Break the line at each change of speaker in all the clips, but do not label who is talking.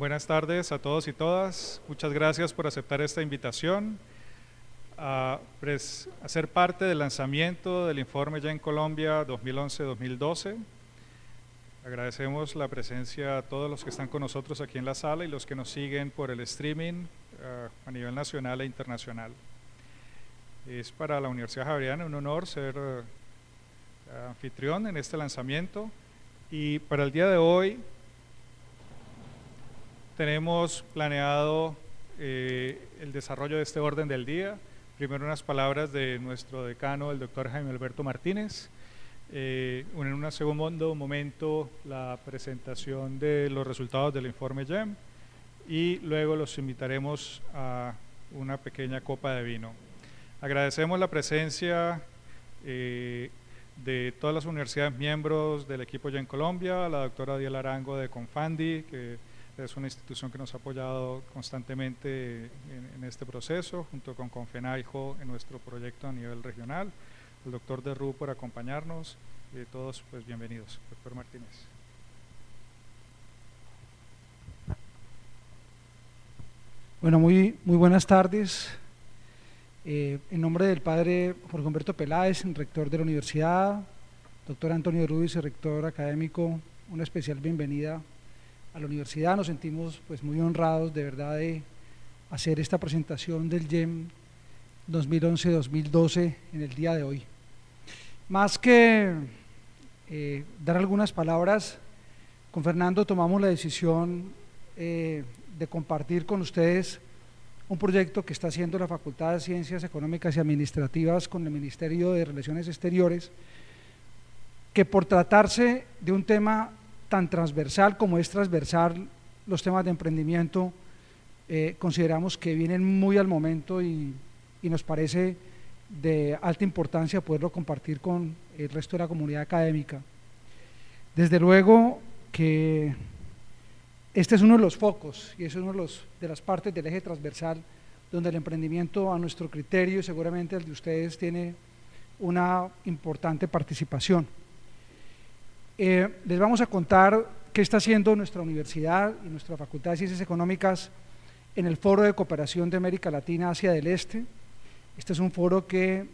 Buenas tardes a todos y todas. Muchas gracias por aceptar esta invitación a ser parte del lanzamiento del informe GEM Colombia 2011-2012. Agradecemos la presencia a todos los que están con nosotros aquí en la sala y los que nos siguen por el streaming a nivel nacional e internacional. Es para la Universidad Javeriana un honor ser anfitrión en este lanzamiento, y para el día de hoy tenemos planeado el desarrollo de este orden del día. Primero unas palabras de nuestro decano, el doctor Jaime Alberto Martínez. En un segundo momento la presentación de los resultados del informe GEM, y luego los invitaremos a una pequeña copa de vino. Agradecemos la presencia de todas las universidades miembros del equipo GEM Colombia, a la doctora Diel Arango de Confandi, que es una institución que nos ha apoyado constantemente en este proceso, junto con Confenaijo en nuestro proyecto a nivel regional, al doctor Derru por acompañarnos, y todos pues bienvenidos. Doctor Martínez.
Bueno, muy buenas tardes. En nombre del padre Jorge Humberto Peláez, rector de la universidad, doctor Antonio Ruiz, rector académico, una especial bienvenida a la universidad. Nos sentimos pues muy honrados de verdad de hacer esta presentación del GEM 2011-2012 en el día de hoy. Más que dar algunas palabras, con Fernando tomamos la decisión de compartir con ustedes un proyecto que está haciendo la Facultad de Ciencias Económicas y Administrativas con el Ministerio de Relaciones Exteriores, que por tratarse de un tema tan transversal como es transversal los temas de emprendimiento, consideramos que vienen muy al momento y nos parece de alta importancia poderlo compartir con el resto de la comunidad académica. Desde luego que este es uno de los focos y es uno de las partes del eje transversal donde el emprendimiento, a nuestro criterio y seguramente el de ustedes, tiene una importante participación. Les vamos a contar qué está haciendo nuestra universidad y nuestra Facultad de Ciencias Económicas en el Foro de Cooperación de América Latina Asia del Este. Este es un foro que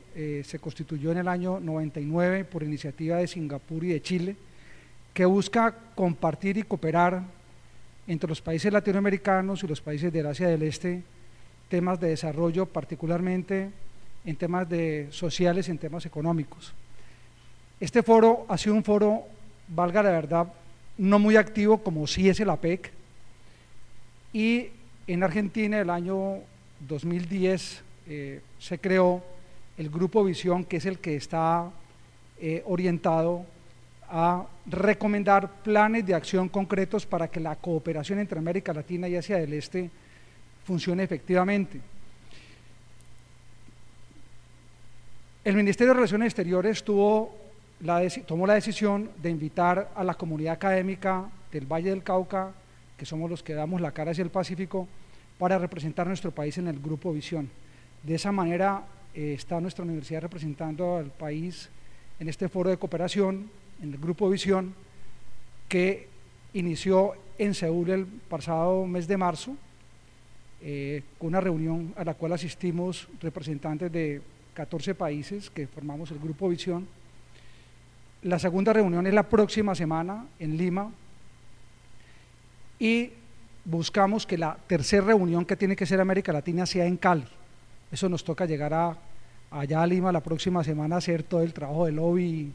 se constituyó en el año 99 por iniciativa de Singapur y de Chile, que busca compartir y cooperar entre los países latinoamericanos y los países del Asia del Este temas de desarrollo, particularmente en temas sociales y en temas económicos. Este foro ha sido un foro, valga la verdad, no muy activo como sí es el APEC, y en Argentina el año 2010 se creó el Grupo Visión, que es el que está orientado a recomendar planes de acción concretos para que la cooperación entre América Latina y Asia del Este funcione efectivamente. El Ministerio de Relaciones Exteriores tomó la decisión de invitar a la comunidad académica del Valle del Cauca, que somos los que damos la cara hacia el Pacífico, para representar a nuestro país en el Grupo Visión. De esa manera está nuestra universidad representando al país en este foro de cooperación, en el Grupo Visión, que inició en Seúl el pasado mes de marzo, con una reunión a la cual asistimos representantes de 14 países que formamos el Grupo Visión. La segunda reunión es la próxima semana en Lima, y buscamos que la tercera reunión, que tiene que ser América Latina, sea en Cali. Eso nos toca llegar allá a Lima la próxima semana, hacer todo el trabajo de lobby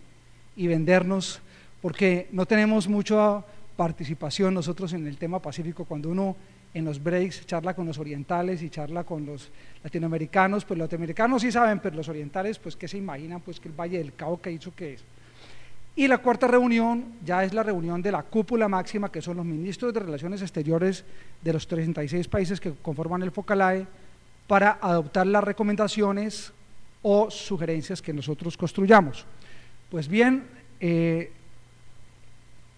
y vendernos, porque no tenemos mucha participación nosotros en el tema Pacífico. Cuando uno en los breaks charla con los orientales y charla con los latinoamericanos, pues los latinoamericanos sí saben, pero los orientales pues qué se imaginan, pues que el Valle del Cauca hizo que es. Y la cuarta reunión ya es la reunión de la cúpula máxima, que son los ministros de Relaciones Exteriores de los 36 países que conforman el FOCALAE, para adoptar las recomendaciones o sugerencias que nosotros construyamos. Pues bien,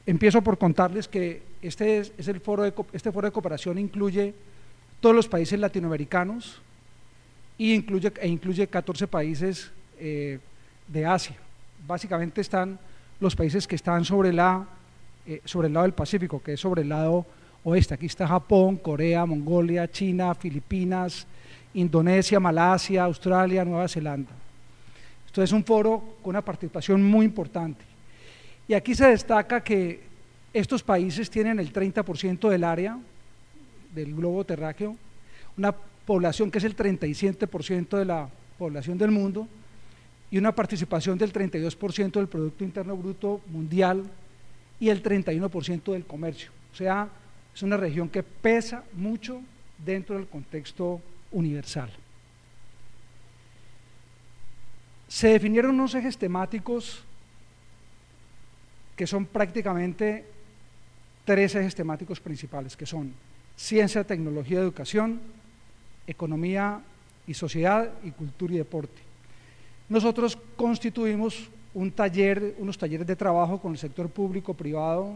empiezo por contarles que este foro de cooperación incluye todos los países latinoamericanos e incluye 14 países de Asia. Básicamente están los países que están sobre el lado del Pacífico, que es sobre el lado oeste. Aquí está Japón, Corea, Mongolia, China, Filipinas, Indonesia, Malasia, Australia, Nueva Zelanda. Esto es un foro con una participación muy importante. Y aquí se destaca que estos países tienen el 30% del área del globo terráqueo, una población que es el 37% de la población del mundo y una participación del 32% del Producto Interno Bruto mundial y el 31% del comercio. O sea, es una región que pesa mucho dentro del contexto universal. Se definieron unos ejes temáticos que son prácticamente 3 ejes temáticos principales, que son ciencia, tecnología, educación, economía y sociedad, y cultura y deporte. Nosotros constituimos unos talleres de trabajo con el sector público, privado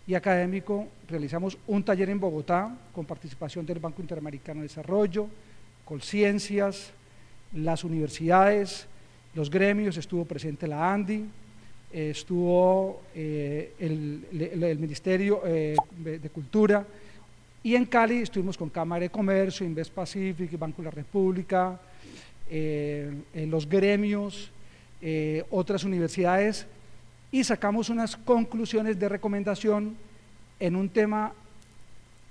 y académico. Realizamos un taller en Bogotá con participación del Banco Interamericano de Desarrollo, Colciencias, las universidades, los gremios, estuvo presente la ANDI, estuvo el Ministerio de Cultura, y en Cali estuvimos con Cámara de Comercio, Invest Pacific, Banco de la República, los gremios, otras universidades, y sacamos unas conclusiones de recomendación en un tema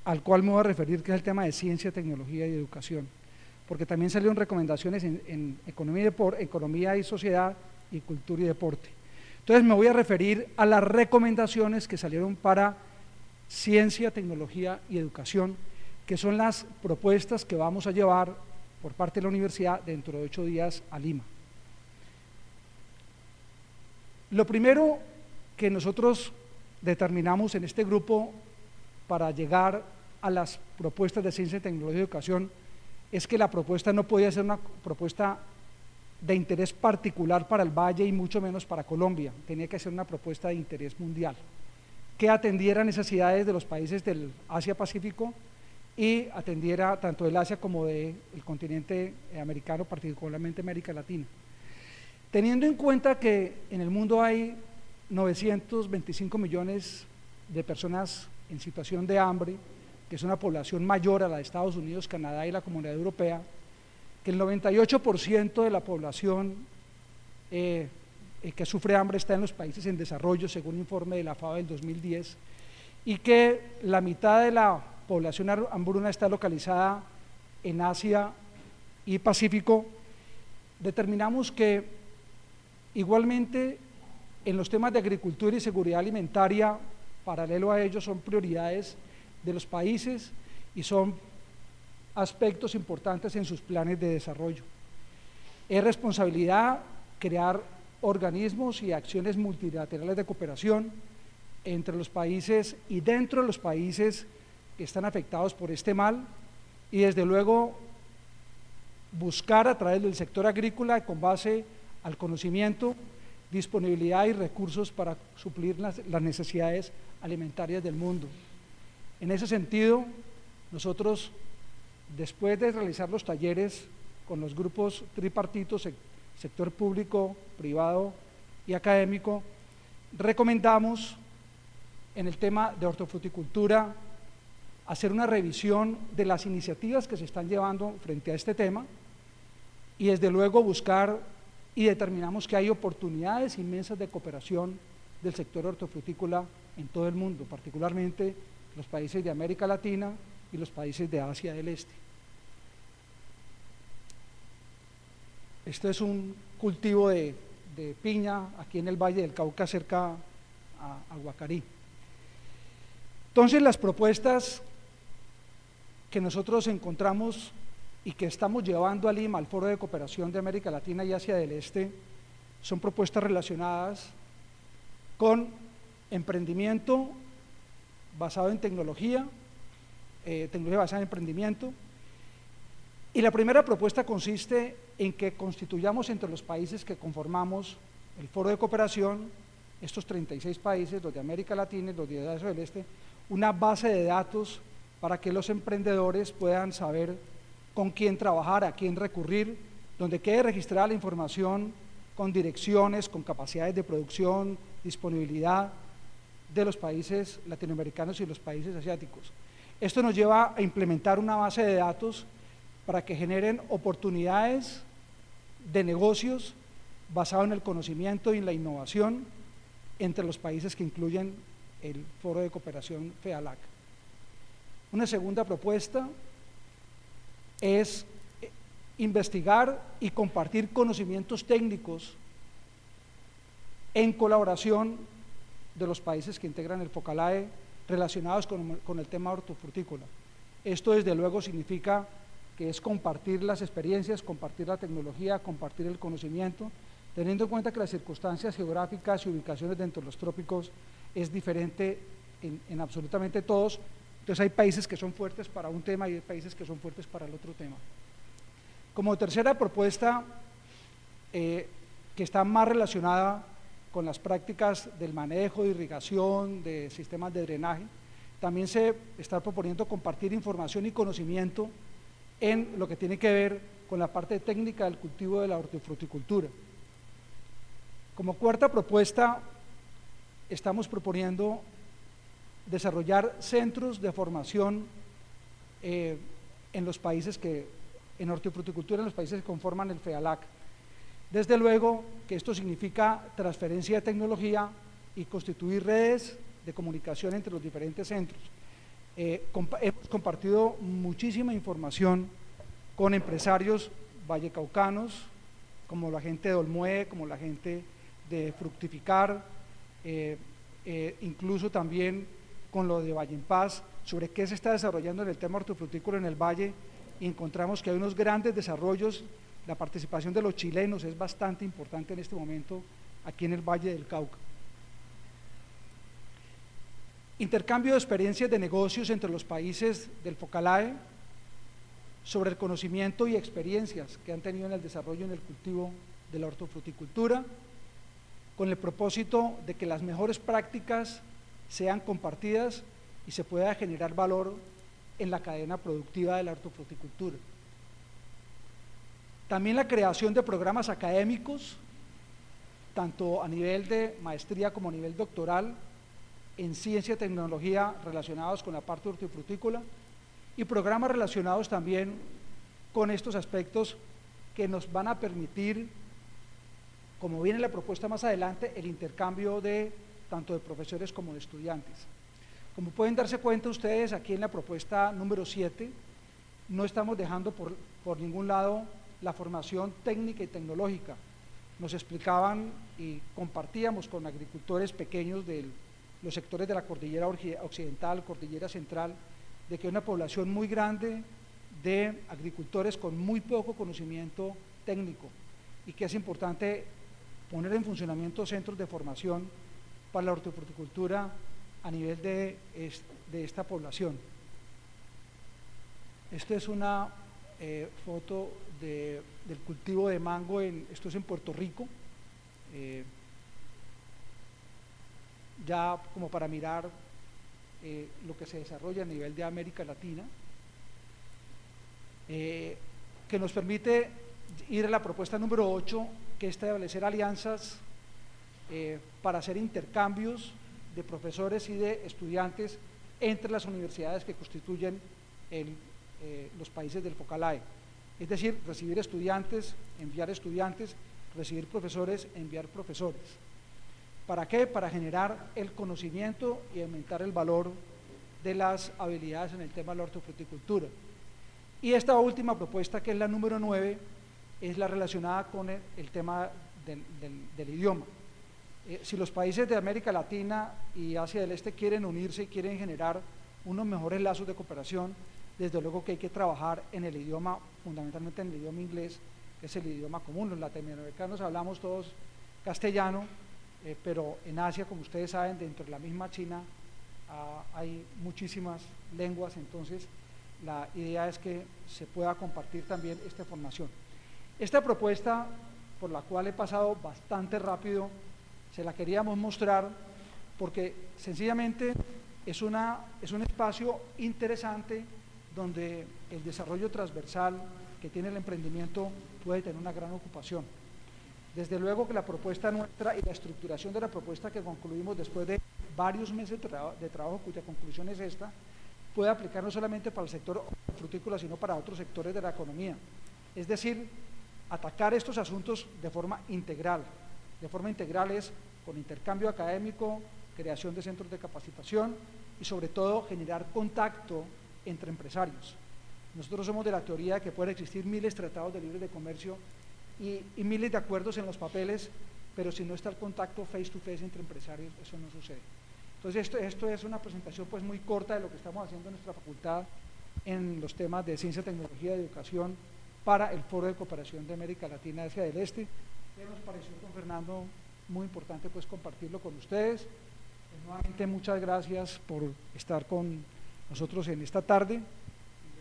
al cual me voy a referir, que es el tema de ciencia, tecnología y educación, porque también salieron recomendaciones en economía y sociedad, y cultura y deporte. Entonces me voy a referir a las recomendaciones que salieron para ciencia, tecnología y educación, que son las propuestas que vamos a llevar por parte de la universidad dentro de 8 días a Lima. Lo primero que nosotros determinamos en este grupo para llegar a las propuestas de ciencia, tecnología y educación es que la propuesta no podía ser una propuesta de interés particular para el Valle y mucho menos para Colombia, tenía que ser una propuesta de interés mundial, que atendiera necesidades de los países del Asia-Pacífico y atendiera tanto del Asia como del continente americano, particularmente América Latina. Teniendo en cuenta que en el mundo hay 925 millones de personas en situación de hambre, que es una población mayor a la de Estados Unidos, Canadá y la Comunidad Europea, que el 98% de la población que sufre hambre está en los países en desarrollo, según un informe de la FAO del 2010, y que la mitad de la población hambruna está localizada en Asia y Pacífico. Determinamos que igualmente en los temas de agricultura y seguridad alimentaria, paralelo a ellos, son prioridades de los países y son aspectos importantes en sus planes de desarrollo. Es responsabilidad crear organismos y acciones multilaterales de cooperación entre los países y dentro de los países que están afectados por este mal, y desde luego buscar a través del sector agrícola, con base al conocimiento, disponibilidad y recursos para suplir las necesidades alimentarias del mundo. En ese sentido, nosotros, después de realizar los talleres con los grupos tripartitos, sector público, privado y académico, recomendamos en el tema de hortofruticultura hacer una revisión de las iniciativas que se están llevando frente a este tema y desde luego buscar, y determinamos que hay oportunidades inmensas de cooperación del sector hortofrutícola en todo el mundo, particularmente los países de América Latina y los países de Asia del Este. Este es un cultivo de piña aquí en el Valle del Cauca, cerca a Guacarí. Entonces, las propuestas que nosotros encontramos y que estamos llevando a Lima, al Foro de Cooperación de América Latina y Asia del Este, son propuestas relacionadas con emprendimiento basado en tecnología basada en emprendimiento. Y la primera propuesta consiste en que constituyamos entre los países que conformamos el Foro de Cooperación, estos 36 países, los de América Latina y los de Asia del Este, una base de datos para que los emprendedores puedan saber con quién trabajar, a quién recurrir, donde quede registrada la información con direcciones, con capacidades de producción, disponibilidad, de los países latinoamericanos y los países asiáticos. Esto nos lleva a implementar una base de datos para que generen oportunidades de negocios basado en el conocimiento y en la innovación entre los países que incluyen el Foro de Cooperación FEALAC. Una segunda propuesta es investigar y compartir conocimientos técnicos en colaboración de los países que integran el FOCALAE relacionados con el tema hortofrutícola. Esto desde luego significa que es compartir las experiencias, compartir la tecnología, compartir el conocimiento, teniendo en cuenta que las circunstancias geográficas y ubicaciones dentro de los trópicos es diferente en absolutamente todos. Entonces hay países que son fuertes para un tema y hay países que son fuertes para el otro tema. Como tercera propuesta, que está más relacionada con las prácticas del manejo, de irrigación, de sistemas de drenaje, también se está proponiendo compartir información y conocimiento en lo que tiene que ver con la parte técnica del cultivo de la hortifruticultura. Como cuarta propuesta, estamos proponiendo desarrollar centros de formación en los países en hortifruticultura, en los países que conforman el FEALAC. Desde luego que esto significa transferencia de tecnología y constituir redes de comunicación entre los diferentes centros. Hemos compartido muchísima información con empresarios vallecaucanos, como la gente de Olmué, como la gente de Fructificar, incluso también con lo de Valle en Paz, sobre qué se está desarrollando en el tema hortofrutícola en el Valle, y encontramos que hay unos grandes desarrollos. La participación de los chilenos es bastante importante en este momento aquí en el Valle del Cauca. Intercambio de experiencias de negocios entre los países del FOCALAE sobre el conocimiento y experiencias que han tenido en el desarrollo y en el cultivo de la hortofruticultura, con el propósito de que las mejores prácticas sean compartidas y se pueda generar valor en la cadena productiva de la hortofruticultura. También la creación de programas académicos, tanto a nivel de maestría como a nivel doctoral, en ciencia y tecnología relacionados con la parte hortifrutícola, y programas relacionados también con estos aspectos que nos van a permitir, como viene la propuesta más adelante, el intercambio tanto de profesores como de estudiantes. Como pueden darse cuenta ustedes, aquí en la propuesta número 7, no estamos dejando por ningún lado la formación técnica y tecnológica. Nos explicaban y compartíamos con agricultores pequeños de los sectores de la cordillera occidental, cordillera central, de que hay una población muy grande de agricultores con muy poco conocimiento técnico y que es importante poner en funcionamiento centros de formación para la hortifruticultura a nivel de esta población. Esta es una foto del cultivo de mango, esto es en Puerto Rico, ya como para mirar lo que se desarrolla a nivel de América Latina, que nos permite ir a la propuesta número 8, que es establecer alianzas para hacer intercambios de profesores y de estudiantes entre las universidades que constituyen los países del FOCALAE. Es decir, recibir estudiantes, enviar estudiantes, recibir profesores, enviar profesores. ¿Para qué? Para generar el conocimiento y aumentar el valor de las habilidades en el tema de la hortofruticultura. Y esta última propuesta, que es la número 9, es la relacionada con el tema del idioma. Si los países de América Latina y Asia del Este quieren unirse y quieren generar unos mejores lazos de cooperación, desde luego que hay que trabajar en el idioma, fundamentalmente en el idioma inglés, que es el idioma común. Los latinoamericanos hablamos todos castellano, pero en Asia, como ustedes saben, dentro de la misma China hay muchísimas lenguas, entonces la idea es que se pueda compartir también esta formación. Esta propuesta, por la cual he pasado bastante rápido, se la queríamos mostrar porque sencillamente es un espacio interesante donde el desarrollo transversal que tiene el emprendimiento puede tener una gran ocupación. Desde luego que la propuesta nuestra y la estructuración de la propuesta que concluimos después de varios meses de trabajo cuya conclusión es esta, puede aplicar no solamente para el sector frutícola, sino para otros sectores de la economía. Es decir, atacar estos asuntos de forma integral. De forma integral es con intercambio académico, creación de centros de capacitación y sobre todo generar contacto entre empresarios. Nosotros somos de la teoría de que pueden existir miles de tratados de libre comercio y miles de acuerdos en los papeles, pero si no está el contacto face to face entre empresarios, eso no sucede. Entonces esto es una presentación pues muy corta de lo que estamos haciendo en nuestra facultad en los temas de ciencia, tecnología y educación para el Foro de Cooperación de América Latina y Asia del Este. Que nos pareció con Fernando muy importante pues compartirlo con ustedes. Nuevamente muchas gracias por estar con nosotros en esta tarde. Y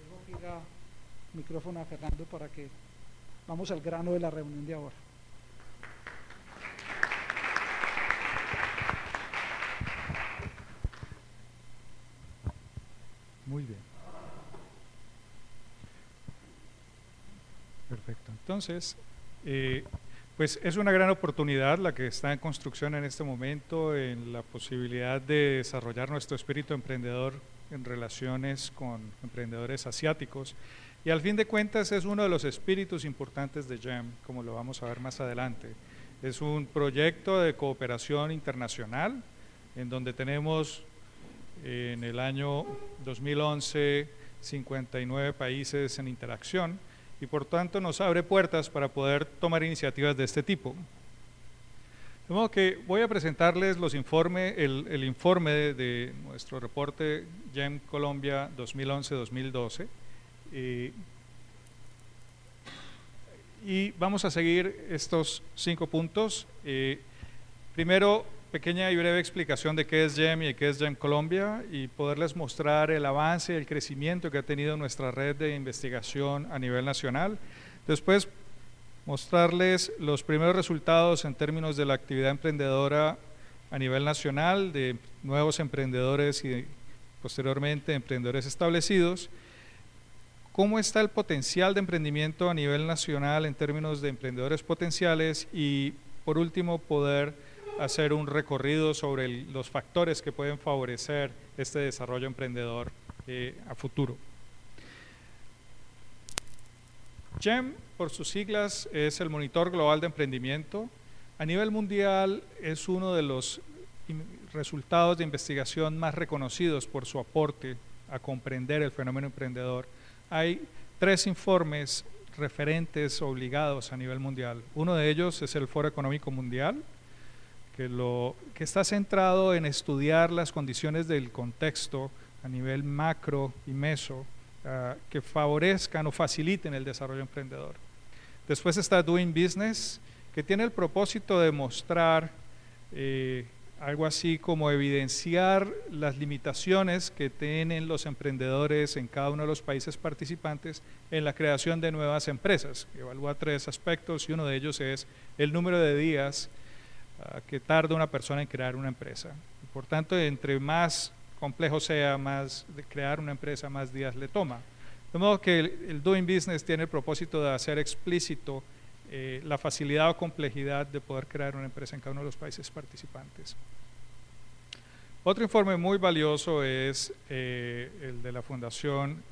luego gira el micrófono a Fernando para que vamos al grano de la reunión de ahora.
Muy bien. Perfecto. Entonces, pues es una gran oportunidad la que está en construcción en este momento, en la posibilidad de desarrollar nuestro espíritu emprendedor en relaciones con emprendedores asiáticos. Y al fin de cuentas es uno de los espíritus importantes de GEM, como lo vamos a ver más adelante. Es un proyecto de cooperación internacional en donde tenemos en el año 2011 59 países en interacción y por tanto nos abre puertas para poder tomar iniciativas de este tipo. De modo que voy a presentarles los informes, el informe de nuestro reporte GEM Colombia 2011-2012 y vamos a seguir estos 5 puntos. Primero, pequeña y breve explicación de qué es GEM y de qué es GEM Colombia y poderles mostrar el avance y el crecimiento que ha tenido nuestra red de investigación a nivel nacional. Después, mostrarles los primeros resultados en términos de la actividad emprendedora a nivel nacional, de nuevos emprendedores y posteriormente emprendedores establecidos. Cómo está el potencial de emprendimiento a nivel nacional en términos de emprendedores potenciales y, por último, poder hacer un recorrido sobre los factores que pueden favorecer este desarrollo emprendedor a futuro. GEM, por sus siglas, es el Monitor Global de Emprendimiento. A nivel mundial es uno de los resultados de investigación más reconocidos por su aporte a comprender el fenómeno emprendedor. Hay 3 informes referentes obligados a nivel mundial. Uno de ellos es el Foro Económico Mundial, que está centrado en estudiar las condiciones del contexto a nivel macro y meso que favorezcan o faciliten el desarrollo emprendedor. Después está Doing Business, que tiene el propósito de mostrar algo así como evidenciar las limitaciones que tienen los emprendedores en cada uno de los países participantes en la creación de nuevas empresas. Evalúa 3 aspectos y uno de ellos es el número de días que tarda una persona en crear una empresa. Por tanto, entre más complejo sea, más de crear una empresa, más días le toma. De modo que el Doing Business tiene el propósito de hacer explícito la facilidad o complejidad de poder crear una empresa en cada uno de los países participantes. Otro informe muy valioso es el de la Fundación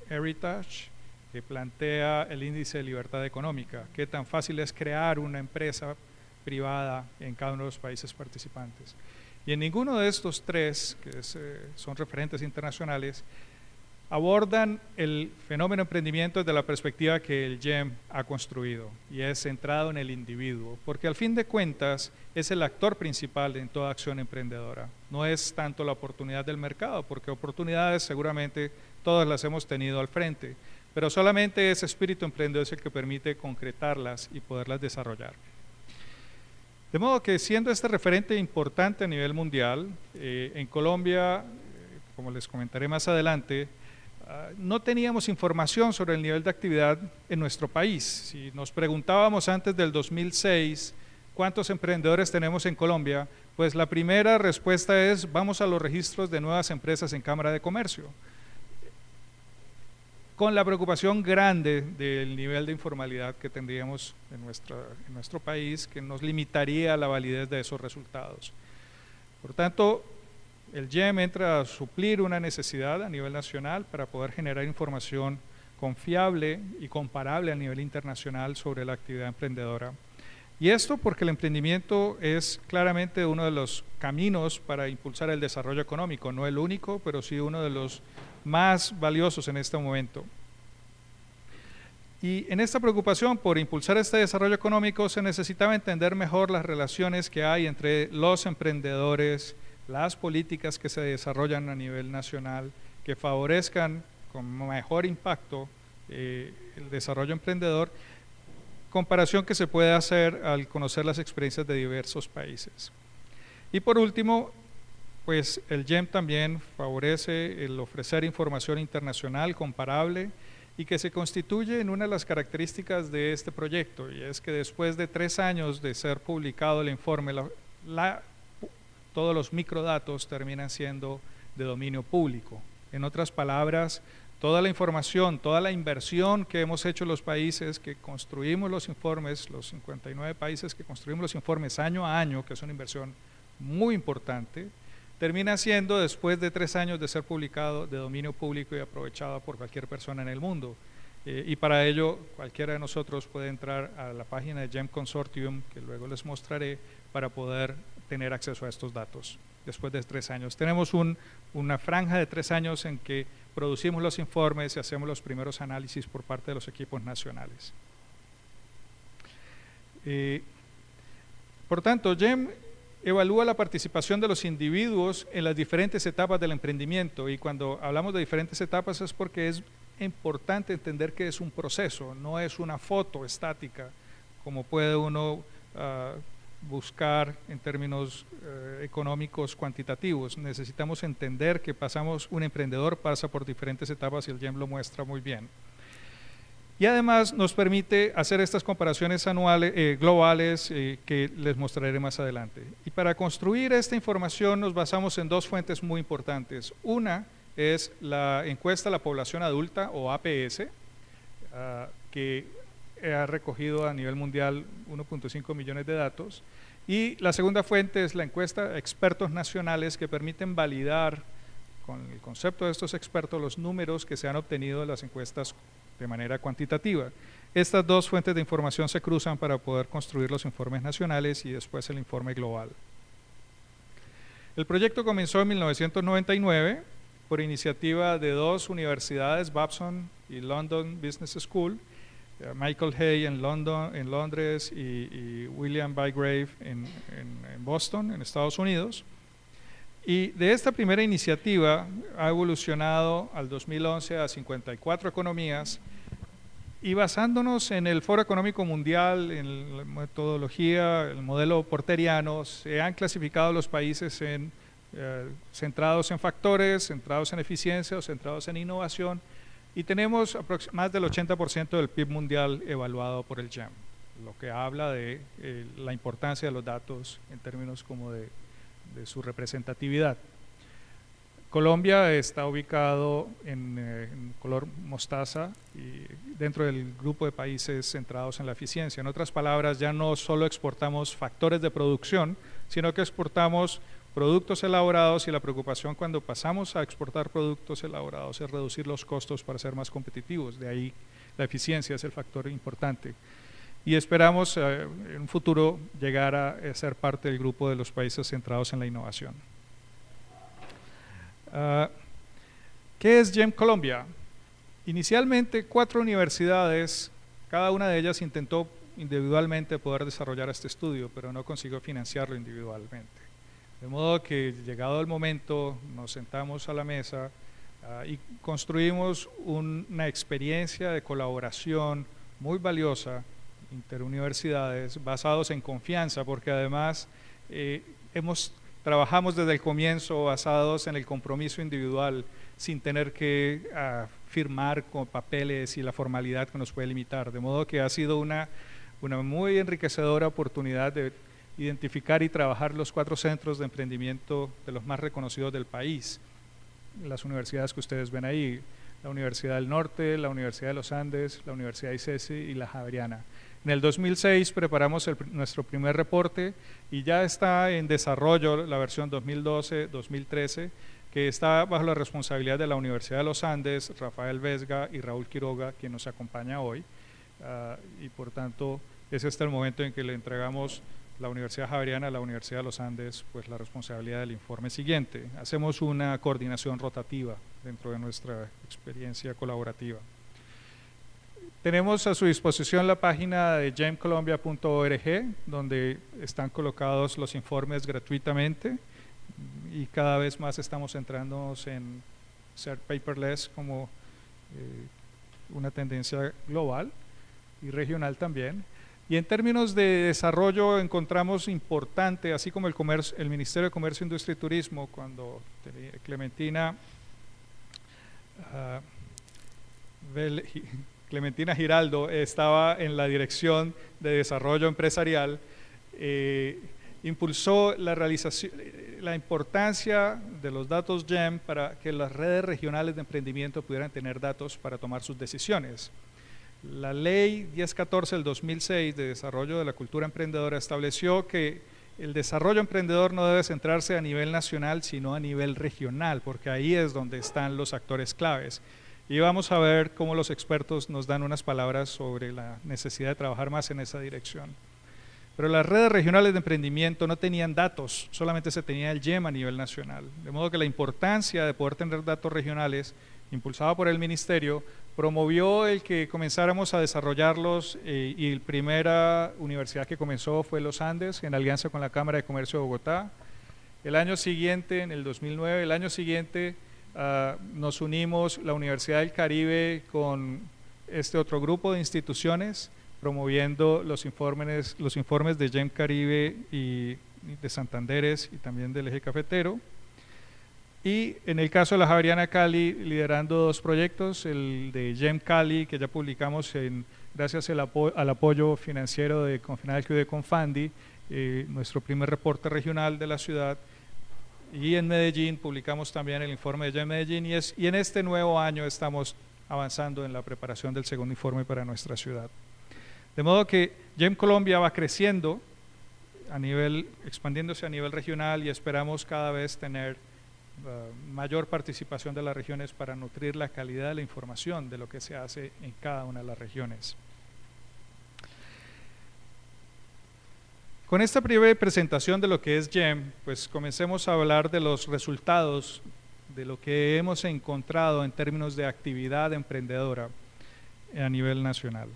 Heritage, que plantea el índice de libertad económica, qué tan fácil es crear una empresa privada en cada uno de los países participantes. Y en ninguno de estos 3, que son referentes internacionales, abordan el fenómeno emprendimiento desde la perspectiva que el GEM ha construido, y es centrado en el individuo, porque al fin de cuentas es el actor principal en toda acción emprendedora. No es tanto la oportunidad del mercado, porque oportunidades seguramente todas las hemos tenido al frente, pero solamente ese espíritu emprendedor es el que permite concretarlas y poderlas desarrollar. De modo que, siendo este referente importante a nivel mundial, en Colombia, como les comentaré más adelante, no teníamos información sobre el nivel de actividad en nuestro país. Si nos preguntábamos antes del 2006 cuántos emprendedores tenemos en Colombia, pues la primera respuesta es: vamos a los registros de nuevas empresas en Cámara de Comercio, con la preocupación grande del nivel de informalidad que tendríamos en nuestro país, que nos limitaría la validez de esos resultados. Por tanto, el GEM entra a suplir una necesidad a nivel nacional para poder generar información confiable y comparable a nivel internacional sobre la actividad emprendedora. Y esto porque el emprendimiento es claramente uno de los caminos para impulsar el desarrollo económico, no el único, pero sí uno de los más valiosos en este momento. Y en esta preocupación por impulsar este desarrollo económico se necesitaba entender mejor las relaciones que hay entre los emprendedores, las políticas que se desarrollan a nivel nacional, que favorezcan con mejor impacto el desarrollo emprendedor, comparación que se puede hacer al conocer las experiencias de diversos países. Y por último, pues el GEM también favorece el ofrecer información internacional comparable y que se constituye en una de las características de este proyecto, y es que después de 3 años de ser publicado el informe, todos los microdatos terminan siendo de dominio público. En otras palabras, toda la información, toda la inversión que hemos hecho los países que construimos los informes, los 59 países que construimos los informes año a año, que es una inversión muy importante, termina siendo, después de 3 años de ser publicado, de dominio público y aprovechado por cualquier persona en el mundo. Y para ello, cualquiera de nosotros puede entrar a la página de GEM Consortium, que luego les mostraré, para poder tener acceso a estos datos. Después de 3 años. Tenemos una franja de 3 años en que producimos los informes y hacemos los primeros análisis por parte de los equipos nacionales. Por tanto, GEM evalúa la participación de los individuos en las diferentes etapas del emprendimiento, y cuando hablamos de diferentes etapas es porque es importante entender que es un proceso, no es una foto estática como puede uno buscar en términos económicos cuantitativos. Necesitamos entender que un emprendedor pasa por diferentes etapas y el GEM lo muestra muy bien. Y además nos permite hacer estas comparaciones globales que les mostraré más adelante. Y para construir esta información nos basamos en 2 fuentes muy importantes. Una es la encuesta a la población adulta, o APS, que ha recogido a nivel mundial 1.5 millones de datos. Y la segunda fuente es la encuesta expertos nacionales, que permiten validar con el concepto de estos expertos los números que se han obtenido de las encuestas de manera cuantitativa. Estas 2 fuentes de información se cruzan para poder construir los informes nacionales y después el informe global. El proyecto comenzó en 1999 por iniciativa de 2 universidades, Babson y London Business School, Michael Hay en Londres y William Bygrave en Boston, en Estados Unidos. Y de esta primera iniciativa ha evolucionado al 2011 a 54 economías, y basándonos en el Foro Económico Mundial, en la metodología, el modelo porteriano, se han clasificado los países centrados en factores, centrados en eficiencia o centrados en innovación, y tenemos más del 80% del PIB mundial evaluado por el GEM, lo que habla de la importancia de los datos en términos como de su representatividad. Colombia está ubicado en color mostaza y dentro del grupo de países centrados en la eficiencia. En otras palabras, ya no solo exportamos factores de producción, sino que exportamos productos elaborados, y la preocupación cuando pasamos a exportar productos elaborados es reducir los costos para ser más competitivos. De ahí la eficiencia es el factor importante. Y esperamos en un futuro llegar a ser parte del grupo de los países centrados en la innovación. ¿Qué es GEM Colombia? Inicialmente 4 universidades, cada una de ellas intentó individualmente poder desarrollar este estudio, pero no consiguió financiarlo individualmente. De modo que, llegado el momento, nos sentamos a la mesa y construimos una experiencia de colaboración muy valiosa interuniversidades, basados en confianza, porque además trabajamos desde el comienzo basados en el compromiso individual, sin tener que firmar con papeles y la formalidad que nos puede limitar. De modo que ha sido una muy enriquecedora oportunidad de identificar y trabajar los 4 centros de emprendimiento de los más reconocidos del país. Las universidades que ustedes ven ahí: la Universidad del Norte, la Universidad de los Andes, la Universidad ICESI y la Javeriana. En el 2006 preparamos nuestro primer reporte y ya está en desarrollo la versión 2012-2013, que está bajo la responsabilidad de la Universidad de los Andes, Rafael Vesga y Raúl Quiroga, quien nos acompaña hoy. Y por tanto, ese es el momento en que le entregamos la Universidad Javeriana a la Universidad de los Andes, pues la responsabilidad del informe siguiente. Hacemos una coordinación rotativa dentro de nuestra experiencia colaborativa. Tenemos a su disposición la página de gemcolombia.org, donde están colocados los informes gratuitamente y cada vez más estamos centrándonos en ser paperless como una tendencia global y regional también. Y en términos de desarrollo encontramos importante, así como el Ministerio de Comercio, Industria y Turismo, cuando Clementina Giraldo estaba en la Dirección de Desarrollo Empresarial, impulsó la importancia de los datos GEM para que las redes regionales de emprendimiento pudieran tener datos para tomar sus decisiones. La Ley 1014 del 2006 de Desarrollo de la Cultura Emprendedora estableció que el desarrollo emprendedor no debe centrarse a nivel nacional, sino a nivel regional, porque ahí es donde están los actores claves. Y vamos a ver cómo los expertos nos dan unas palabras sobre la necesidad de trabajar más en esa dirección. Pero las redes regionales de emprendimiento no tenían datos, solamente se tenía el GEM a nivel nacional. De modo que la importancia de poder tener datos regionales, impulsada por el Ministerio, promovió el que comenzáramos a desarrollarlos y la primera universidad que comenzó fue Los Andes, en alianza con la Cámara de Comercio de Bogotá. El año siguiente, en el 2009, nos unimos la Universidad del Caribe con este otro grupo de instituciones, promoviendo los informes de GEM Caribe y de Santanderes y también del Eje Cafetero. Y en el caso de la Javeriana Cali, liderando dos proyectos, el de GEM Cali, que ya publicamos gracias al apoyo financiero de Confinalco y de Confandi, nuestro primer reporte regional de la ciudad. Y en Medellín publicamos también el informe de GEM Medellín y en este nuevo año estamos avanzando en la preparación del segundo informe para nuestra ciudad. De modo que GEM Colombia va creciendo, expandiéndose a nivel regional y esperamos cada vez tener mayor participación de las regiones para nutrir la calidad de la información de lo que se hace en cada una de las regiones. Con esta breve presentación de lo que es GEM, pues comencemos a hablar de los resultados de lo que hemos encontrado en términos de actividad emprendedora a nivel nacional.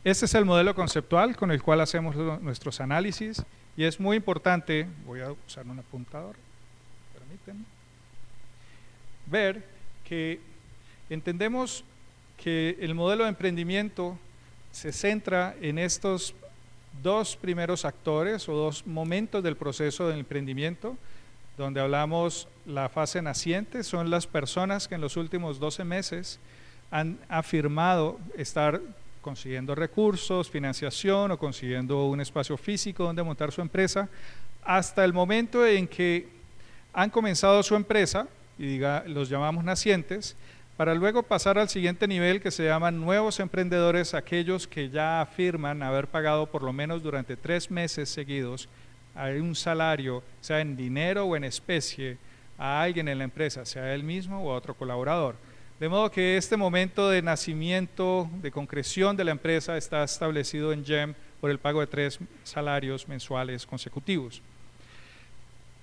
Este es el modelo conceptual con el cual hacemos nuestros análisis y es muy importante, voy a usar un apuntador, permítanme, ver que entendemos que el modelo de emprendimiento se centra en estos dos primeros actores o dos momentos del proceso del emprendimiento, donde hablamos la fase naciente, son las personas que en los últimos 12 meses han afirmado estar consiguiendo recursos, financiación o consiguiendo un espacio físico donde montar su empresa, hasta el momento en que han comenzado su empresa, y los llamamos nacientes, para luego pasar al siguiente nivel que se llaman nuevos emprendedores, aquellos que ya afirman haber pagado por lo menos durante 3 meses seguidos a un salario, sea en dinero o en especie, a alguien en la empresa, sea él mismo o a otro colaborador. De modo que este momento de nacimiento, de concreción de la empresa está establecido en GEM por el pago de 3 salarios mensuales consecutivos.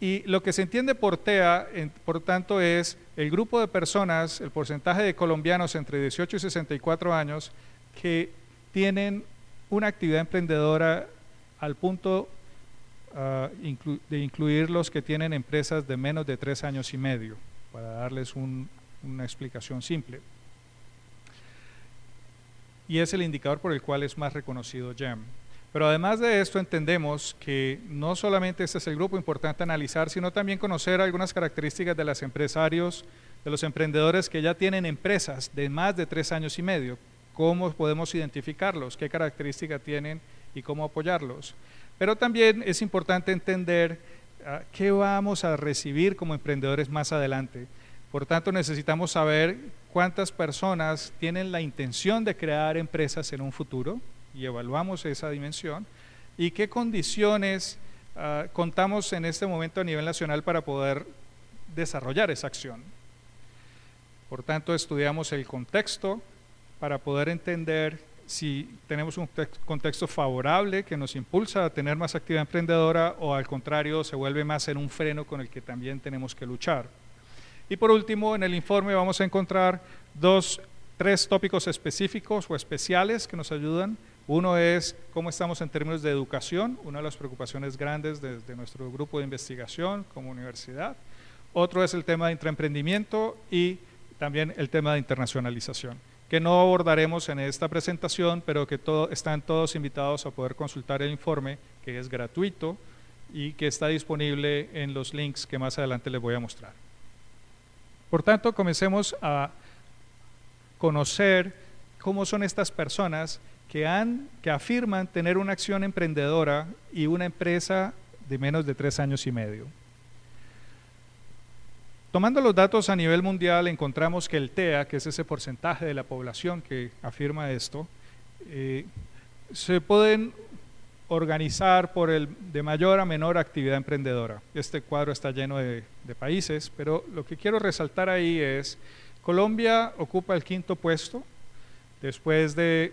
Y lo que se entiende por TEA, por tanto, es el grupo de personas, el porcentaje de colombianos entre 18 y 64 años que tienen una actividad emprendedora al punto de incluir los que tienen empresas de menos de 3 años y medio, para darles una explicación simple. Y es el indicador por el cual es más reconocido GEM. Pero además de esto entendemos que no solamente este es el grupo importante a analizar, sino también conocer algunas características de los empresarios, de los emprendedores que ya tienen empresas de más de 3 años y medio. ¿Cómo podemos identificarlos? ¿Qué características tienen y cómo apoyarlos? Pero también es importante entender qué vamos a recibir como emprendedores más adelante. Por tanto, necesitamos saber cuántas personas tienen la intención de crear empresas en un futuro y evaluamos esa dimensión, y qué condiciones contamos en este momento a nivel nacional para poder desarrollar esa acción. Por tanto, estudiamos el contexto para poder entender si tenemos un contexto favorable que nos impulsa a tener más actividad emprendedora o al contrario se vuelve más en un freno con el que también tenemos que luchar. Y por último, en el informe vamos a encontrar tres tópicos específicos o especiales que nos ayudan. Uno es cómo estamos en términos de educación, una de las preocupaciones grandes de nuestro grupo de investigación como universidad. Otro es el tema de intraemprendimiento y también el tema de internacionalización, que no abordaremos en esta presentación, pero que están todos invitados a poder consultar el informe, que es gratuito y que está disponible en los links que más adelante les voy a mostrar. Por tanto, comencemos a conocer cómo son estas personas que afirman tener una acción emprendedora y una empresa de menos de 3 años y medio. Tomando los datos a nivel mundial, encontramos que el TEA, que es ese porcentaje de la población que afirma esto, se pueden organizar por el de mayor a menor actividad emprendedora. Este cuadro está lleno de países, pero lo que quiero resaltar ahí es Colombia ocupa el 5º puesto, después de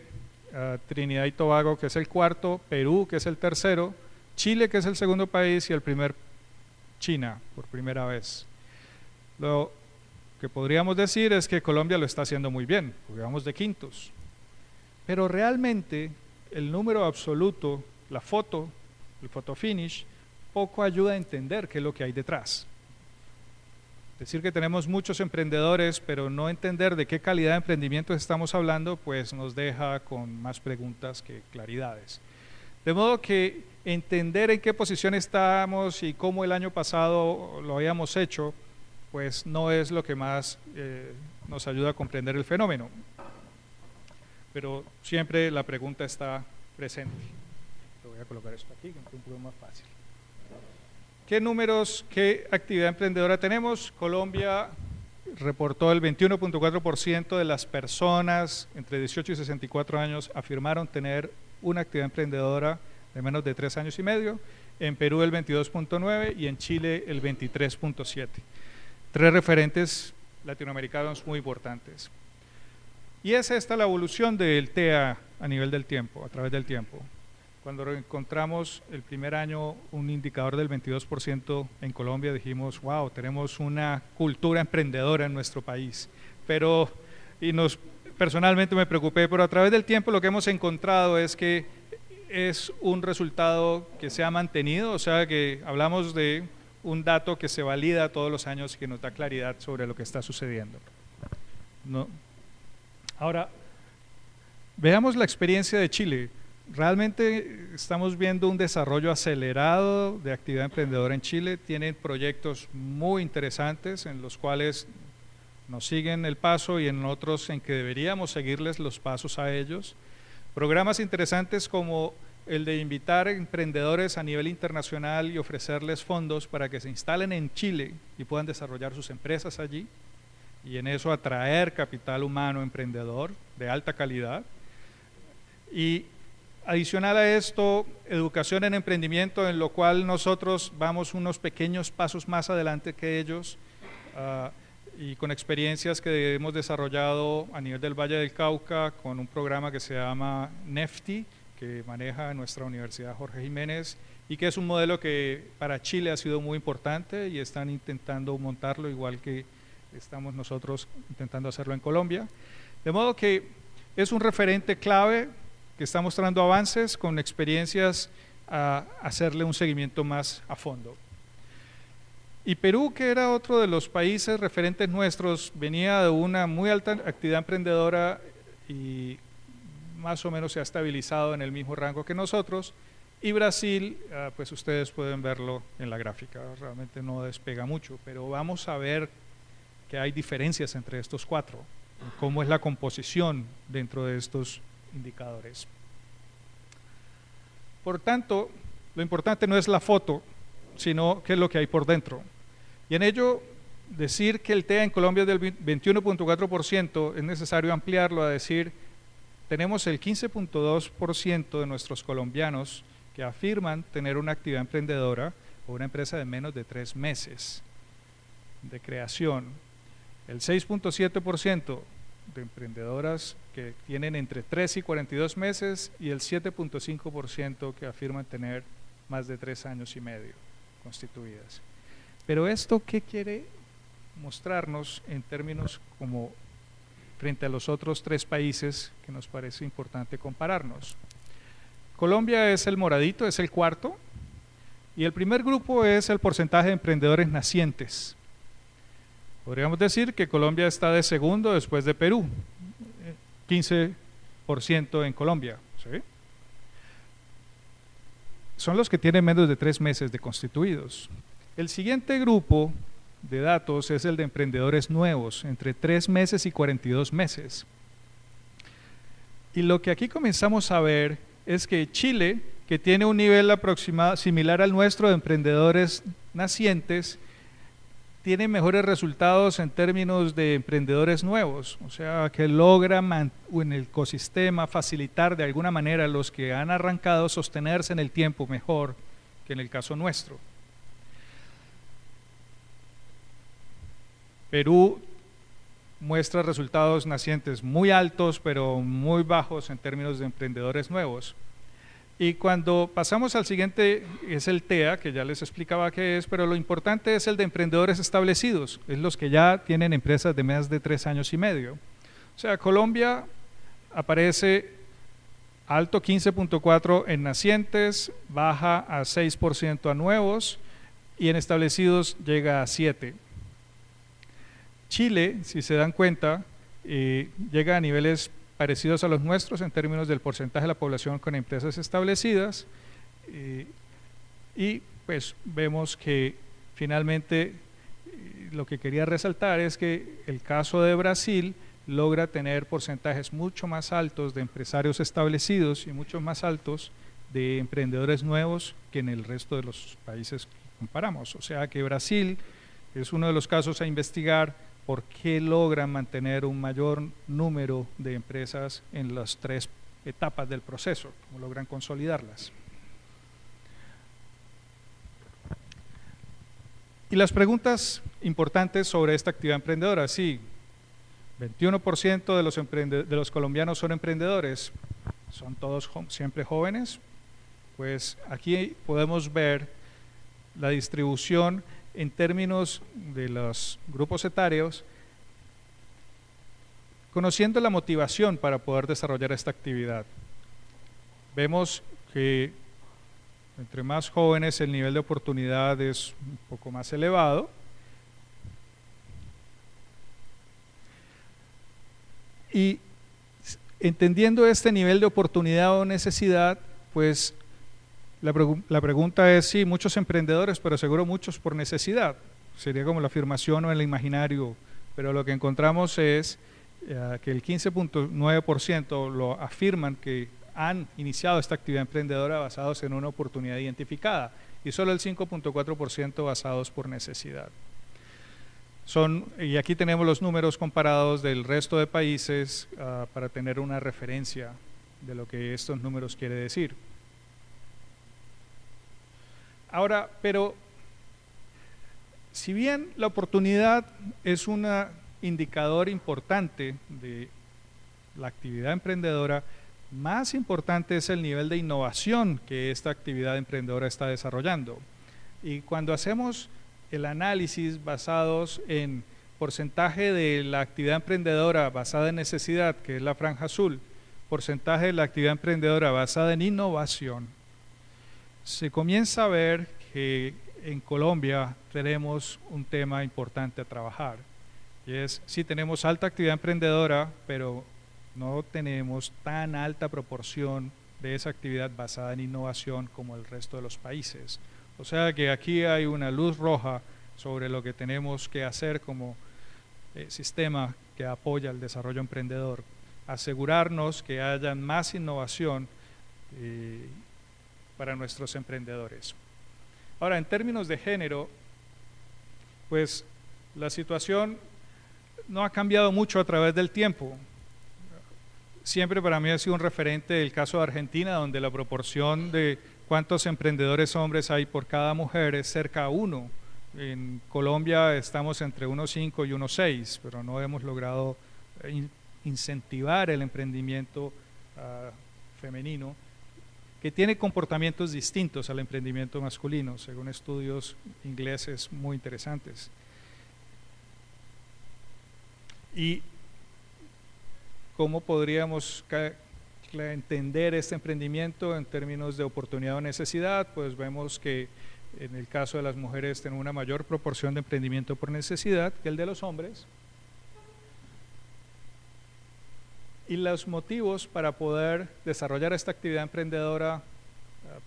Trinidad y Tobago, que es el 4º, Perú, que es el 3º, Chile, que es el 2º país, y el primer, China, por primera vez. Lo que podríamos decir es que Colombia lo está haciendo muy bien, porque vamos de 5º. Pero realmente el número absoluto, la foto, el photo finish, poco ayuda a entender qué es lo que hay detrás. Decir que tenemos muchos emprendedores, pero no entender de qué calidad de emprendimiento estamos hablando, pues nos deja con más preguntas que claridades. De modo que entender en qué posición estamos y cómo el año pasado lo habíamos hecho, pues no es lo que más nos ayuda a comprender el fenómeno. Pero siempre la pregunta está presente. Voy a colocar esto aquí, que es un poco más fácil. ¿Qué números, qué actividad emprendedora tenemos? Colombia reportó el 21.4% de las personas entre 18 y 64 años afirmaron tener una actividad emprendedora de menos de 3 años y medio, en Perú el 22.9% y en Chile el 23.7%. 3 referentes latinoamericanos muy importantes. Y es esta la evolución del TEA a nivel del tiempo, a través del tiempo. Cuando encontramos el primer año un indicador del 22% en Colombia, dijimos, wow, tenemos una cultura emprendedora en nuestro país. Personalmente me preocupé, pero a través del tiempo lo que hemos encontrado es que es un resultado que se ha mantenido, o sea que hablamos de un dato que se valida todos los años y que nos da claridad sobre lo que está sucediendo. Ahora, veamos la experiencia de Chile. Realmente estamos viendo un desarrollo acelerado de actividad emprendedora en Chile. Tienen proyectos muy interesantes en los cuales nos siguen el paso y en otros en que deberíamos seguirles los pasos a ellos. Programas interesantes como el de invitar a emprendedores a nivel internacional y ofrecerles fondos para que se instalen en Chile y puedan desarrollar sus empresas allí, y en eso atraer capital humano emprendedor de alta calidad. Y adicional a esto, educación en emprendimiento, en lo cual nosotros vamos unos pequeños pasos más adelante que ellos, y con experiencias que hemos desarrollado a nivel del Valle del Cauca con un programa que se llama NEFTI, que maneja nuestra Universidad Jorge Jiménez, y que es un modelo que para Chile ha sido muy importante y están intentando montarlo igual que estamos nosotros intentando hacerlo en Colombia. De modo que es un referente clave que está mostrando avances con experiencias a hacerle un seguimiento más a fondo. Y Perú, que era otro de los países referentes nuestros, venía de una muy alta actividad emprendedora y más o menos se ha estabilizado en el mismo rango que nosotros. Y Brasil, pues ustedes pueden verlo en la gráfica, realmente no despega mucho, pero vamos a ver que hay diferencias entre estos 4, cómo es la composición dentro de estos indicadores. Por tanto, lo importante no es la foto, sino qué es lo que hay por dentro. Y en ello, decir que el TEA en Colombia es del 21.4%, es necesario ampliarlo a decir tenemos el 15.2% de nuestros colombianos que afirman tener una actividad emprendedora o una empresa de menos de 3 meses de creación. El 6.7% de emprendedoras que tienen entre 3 y 42 meses y el 7.5% que afirman tener más de 3 años y medio constituidas. Pero esto, ¿qué quiere mostrarnos en términos como frente a los otros 3 países que nos parece importante compararnos? Colombia es el moradito, es el cuarto, y el primer grupo es el porcentaje de emprendedores nacientes. Podríamos decir que Colombia está de segundo después de Perú, 15% en Colombia, ¿sí? Son los que tienen menos de 3 meses de constituidos. El siguiente grupo de datos es el de emprendedores nuevos, entre 3 meses y 42 meses. Y lo que aquí comenzamos a ver es que Chile, que tiene un nivel aproximado similar al nuestro de emprendedores nacientes, tiene mejores resultados en términos de emprendedores nuevos, o sea, que logra en el ecosistema facilitar de alguna manera a los que han arrancado sostenerse en el tiempo mejor que en el caso nuestro. Perú muestra resultados nacientes muy altos, pero muy bajos en términos de emprendedores nuevos. Y cuando pasamos al siguiente, es el TEA, que ya les explicaba qué es, pero lo importante es el de emprendedores establecidos, es los que ya tienen empresas de más de 3 años y medio. O sea, Colombia aparece alto 15.4 en nacientes, baja a 6% a nuevos y en establecidos llega a 7%. Chile, si se dan cuenta, llega a niveles parecidos a los nuestros en términos del porcentaje de la población con empresas establecidas, y pues vemos que finalmente lo que quería resaltar es que el caso de Brasil logra tener porcentajes mucho más altos de empresarios establecidos y mucho más altos de emprendedores nuevos que en el resto de los países que comparamos. O sea que Brasil es uno de los casos a investigar por qué logran mantener un mayor número de empresas en las 3 etapas del proceso, cómo logran consolidarlas. Y las preguntas importantes sobre esta actividad emprendedora, sí, 21% de los colombianos son emprendedores, son todos siempre jóvenes. Pues aquí podemos ver la distribución en términos de los grupos etarios, conociendo la motivación para poder desarrollar esta actividad. Vemos que entre más jóvenes el nivel de oportunidad es un poco más elevado. Y entendiendo este nivel de oportunidad o necesidad, pues la pregunta es, sí, muchos emprendedores, pero seguro muchos por necesidad. Sería como la afirmación o el imaginario, pero lo que encontramos es que el 15.9% lo afirman que han iniciado esta actividad emprendedora basados en una oportunidad identificada y solo el 5.4% basados por necesidad. Y aquí tenemos los números comparados del resto de países para tener una referencia de lo que estos números quiere decir. Ahora, pero si bien la oportunidad es un indicador importante de la actividad emprendedora, más importante es el nivel de innovación que esta actividad emprendedora está desarrollando. Y cuando hacemos el análisis basados en porcentaje de la actividad emprendedora basada en necesidad, que es la franja azul, porcentaje de la actividad emprendedora basada en innovación, se comienza a ver que en Colombia tenemos un tema importante a trabajar. Y es, sí tenemos alta actividad emprendedora, pero no tenemos tan alta proporción de esa actividad basada en innovación como el resto de los países. O sea que aquí hay una luz roja sobre lo que tenemos que hacer como sistema que apoya el desarrollo emprendedor. Asegurarnos que haya más innovación para nuestros emprendedores. Ahora, en términos de género, pues la situación no ha cambiado mucho a través del tiempo. siempre para mí ha sido un referente el caso de Argentina, donde la proporción de cuántos emprendedores hombres hay por cada mujer es cerca a 1. En Colombia estamos entre 1,5 y 1,6, pero no hemos logrado incentivar el emprendimiento femenino, que tiene comportamientos distintos al emprendimiento masculino, según estudios ingleses muy interesantes. ¿Y cómo podríamos entender este emprendimiento en términos de oportunidad o necesidad? Pues vemos que en el caso de las mujeres tienen una mayor proporción de emprendimiento por necesidad que el de los hombres. Y los motivos para poder desarrollar esta actividad emprendedora,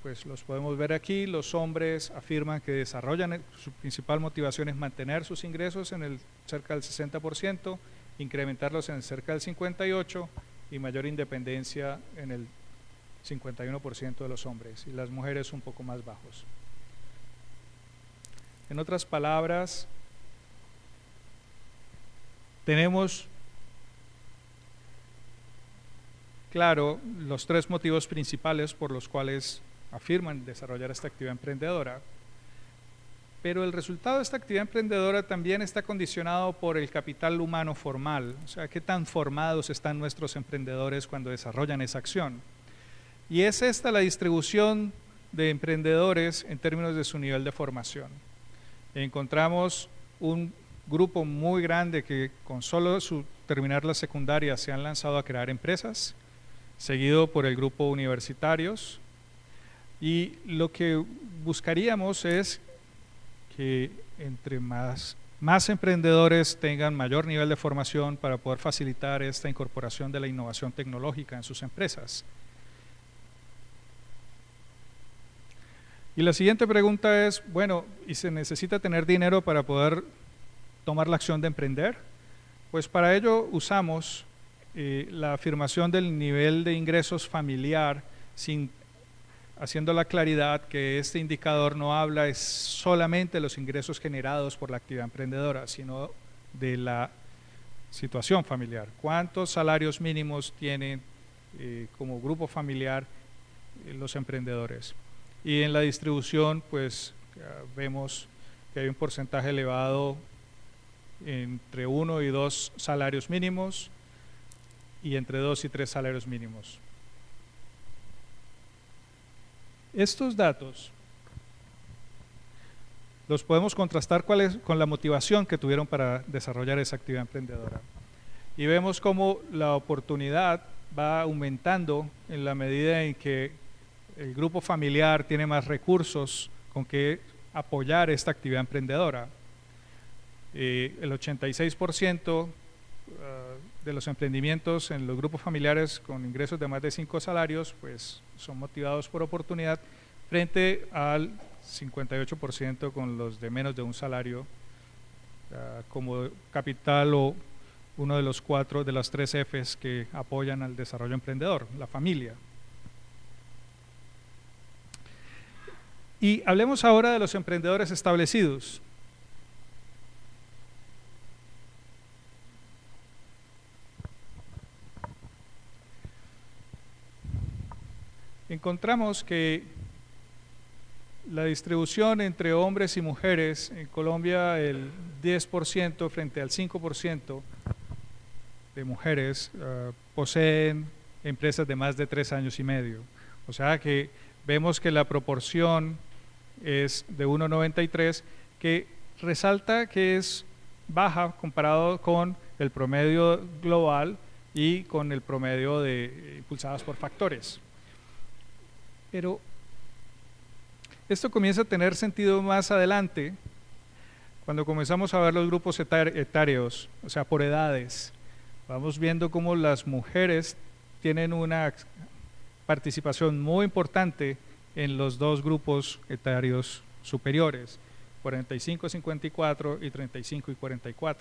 pues los podemos ver aquí. Los hombres afirman que desarrollan, su principal motivación es mantener sus ingresos en cerca del 60%, incrementarlos en cerca del 58% y mayor independencia en el 51% de los hombres, y las mujeres un poco más bajos. En otras palabras, tenemos claro los 3 motivos principales por los cuales afirman desarrollar esta actividad emprendedora, pero el resultado de esta actividad emprendedora también está condicionado por el capital humano formal, o sea, qué tan formados están nuestros emprendedores cuando desarrollan esa acción. Y es esta la distribución de emprendedores en términos de su nivel de formación. Encontramos un grupo muy grande que con solo terminar la secundaria se han lanzado a crear empresas, seguido por el grupo universitarios, y lo que buscaríamos es que entre más emprendedores tengan mayor nivel de formación para poder facilitar esta incorporación de la innovación tecnológica en sus empresas. Y la siguiente pregunta es, bueno, ¿y se necesita tener dinero para poder tomar la acción de emprender? Pues para ello usamos la afirmación del nivel de ingresos familiar, haciendo la claridad que este indicador no habla solamente de los ingresos generados por la actividad emprendedora, sino de la situación familiar. ¿Cuántos salarios mínimos tienen como grupo familiar los emprendedores? Y en la distribución, pues vemos que hay un porcentaje elevado entre 1 y 2 salarios mínimos, y entre 2 y 3 salarios mínimos. Estos datos los podemos contrastar con la motivación que tuvieron para desarrollar esa actividad emprendedora. Y vemos cómo la oportunidad va aumentando en la medida en que el grupo familiar tiene más recursos con que apoyar esta actividad emprendedora. El 86% de los emprendimientos en los grupos familiares con ingresos de más de 5 salarios pues son motivados por oportunidad, frente al 58% con los de menos de un salario, como capital o uno de los 4 de las 3 Fs que apoyan al desarrollo emprendedor, la familia. Y hablemos ahora de los emprendedores establecidos. Encontramos que la distribución entre hombres y mujeres en Colombia, el 10% frente al 5% de mujeres poseen empresas de más de 3 años y medio. O sea que vemos que la proporción es de 1,93, que resalta que es baja comparado con el promedio global y con el promedio de impulsadas por factores. Pero esto comienza a tener sentido más adelante, cuando comenzamos a ver los grupos etarios, o sea, por edades. Vamos viendo cómo las mujeres tienen una participación muy importante en los 2 grupos etarios superiores, 45-54 y 35-44.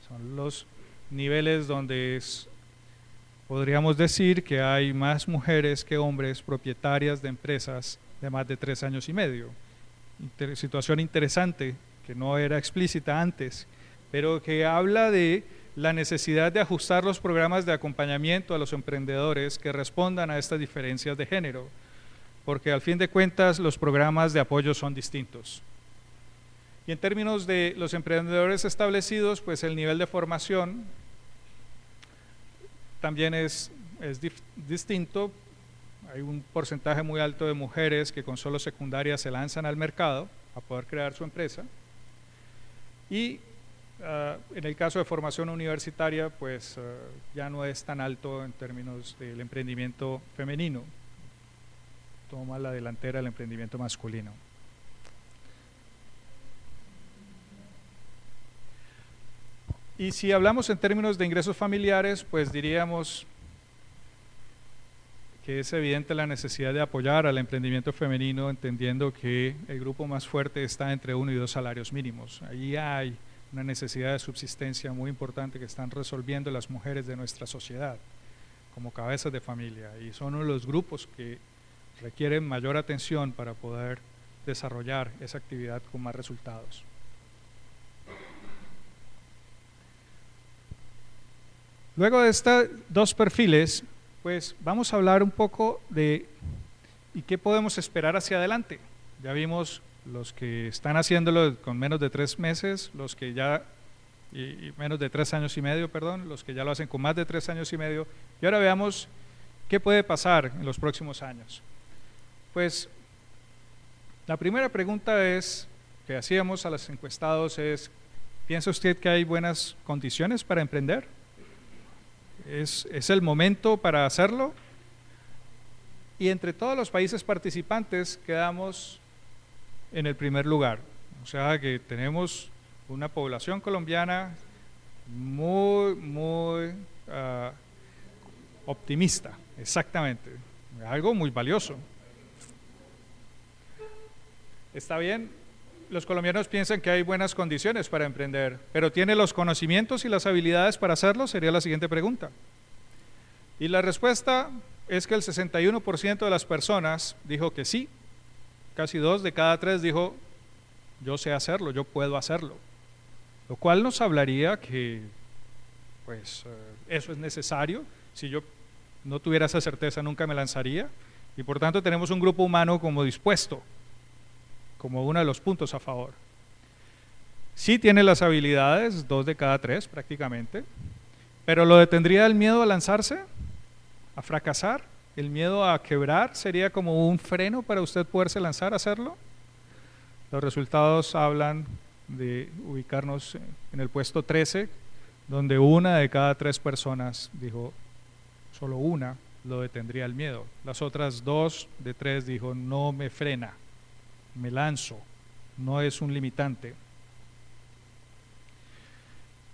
Son los niveles donde podríamos decir que hay más mujeres que hombres propietarias de empresas de más de 3 años y medio. Situación interesante que no era explícita antes, pero que habla de la necesidad de ajustar los programas de acompañamiento a los emprendedores que respondan a estas diferencias de género, porque al fin de cuentas los programas de apoyo son distintos. Y en términos de los emprendedores establecidos, pues el nivel de formación también es distinto. Hay un porcentaje muy alto de mujeres que con solo secundaria se lanzan al mercado a poder crear su empresa. Y en el caso de formación universitaria, pues ya no es tan alto en términos del emprendimiento femenino. Toma la delantera el emprendimiento masculino. Y si hablamos en términos de ingresos familiares, pues diríamos que es evidente la necesidad de apoyar al emprendimiento femenino, entendiendo que el grupo más fuerte está entre 1 y 2 salarios mínimos. Allí hay una necesidad de subsistencia muy importante que están resolviendo las mujeres de nuestra sociedad como cabezas de familia, y son uno de los grupos que requieren mayor atención para poder desarrollar esa actividad con más resultados. Luego de estos dos perfiles, pues vamos a hablar un poco de ¿y qué podemos esperar hacia adelante? Ya vimos los que están haciéndolo con menos de 3 meses, los que ya, y menos de 3 años y medio, perdón, los que ya lo hacen con más de 3 años y medio, y ahora veamos qué puede pasar en los próximos años. Pues la primera pregunta que hacíamos a los encuestados es, ¿piensa usted que hay buenas condiciones para emprender? ¿Es el momento para hacerlo? Y entre todos los países participantes quedamos en el primer lugar. O sea que tenemos una población colombiana muy optimista, exactamente, algo muy valioso. Está bien, los colombianos piensan que hay buenas condiciones para emprender, pero ¿tiene los conocimientos y las habilidades para hacerlo? Sería la siguiente pregunta. Y la respuesta es que el 61% de las personas dijo que sí, casi 2 de cada 3 dijo, yo sé hacerlo, yo puedo hacerlo. Lo cual nos hablaría que, pues, eso es necesario. Si yo no tuviera esa certeza, nunca me lanzaría. Y por tanto tenemos un grupo humano como dispuesto, como uno de los puntos a favor. Sí tiene las habilidades, 2 de cada 3 prácticamente, pero ¿lo detendría el miedo a lanzarse? ¿A fracasar? ¿El miedo a quebrar sería como un freno para usted poderse lanzar a hacerlo? Los resultados hablan de ubicarnos en el puesto 13, donde 1 de cada 3 personas dijo, solo 1 lo detendría el miedo. Las otras 2 de 3 dijo, no me frena, me lanzo, no es un limitante.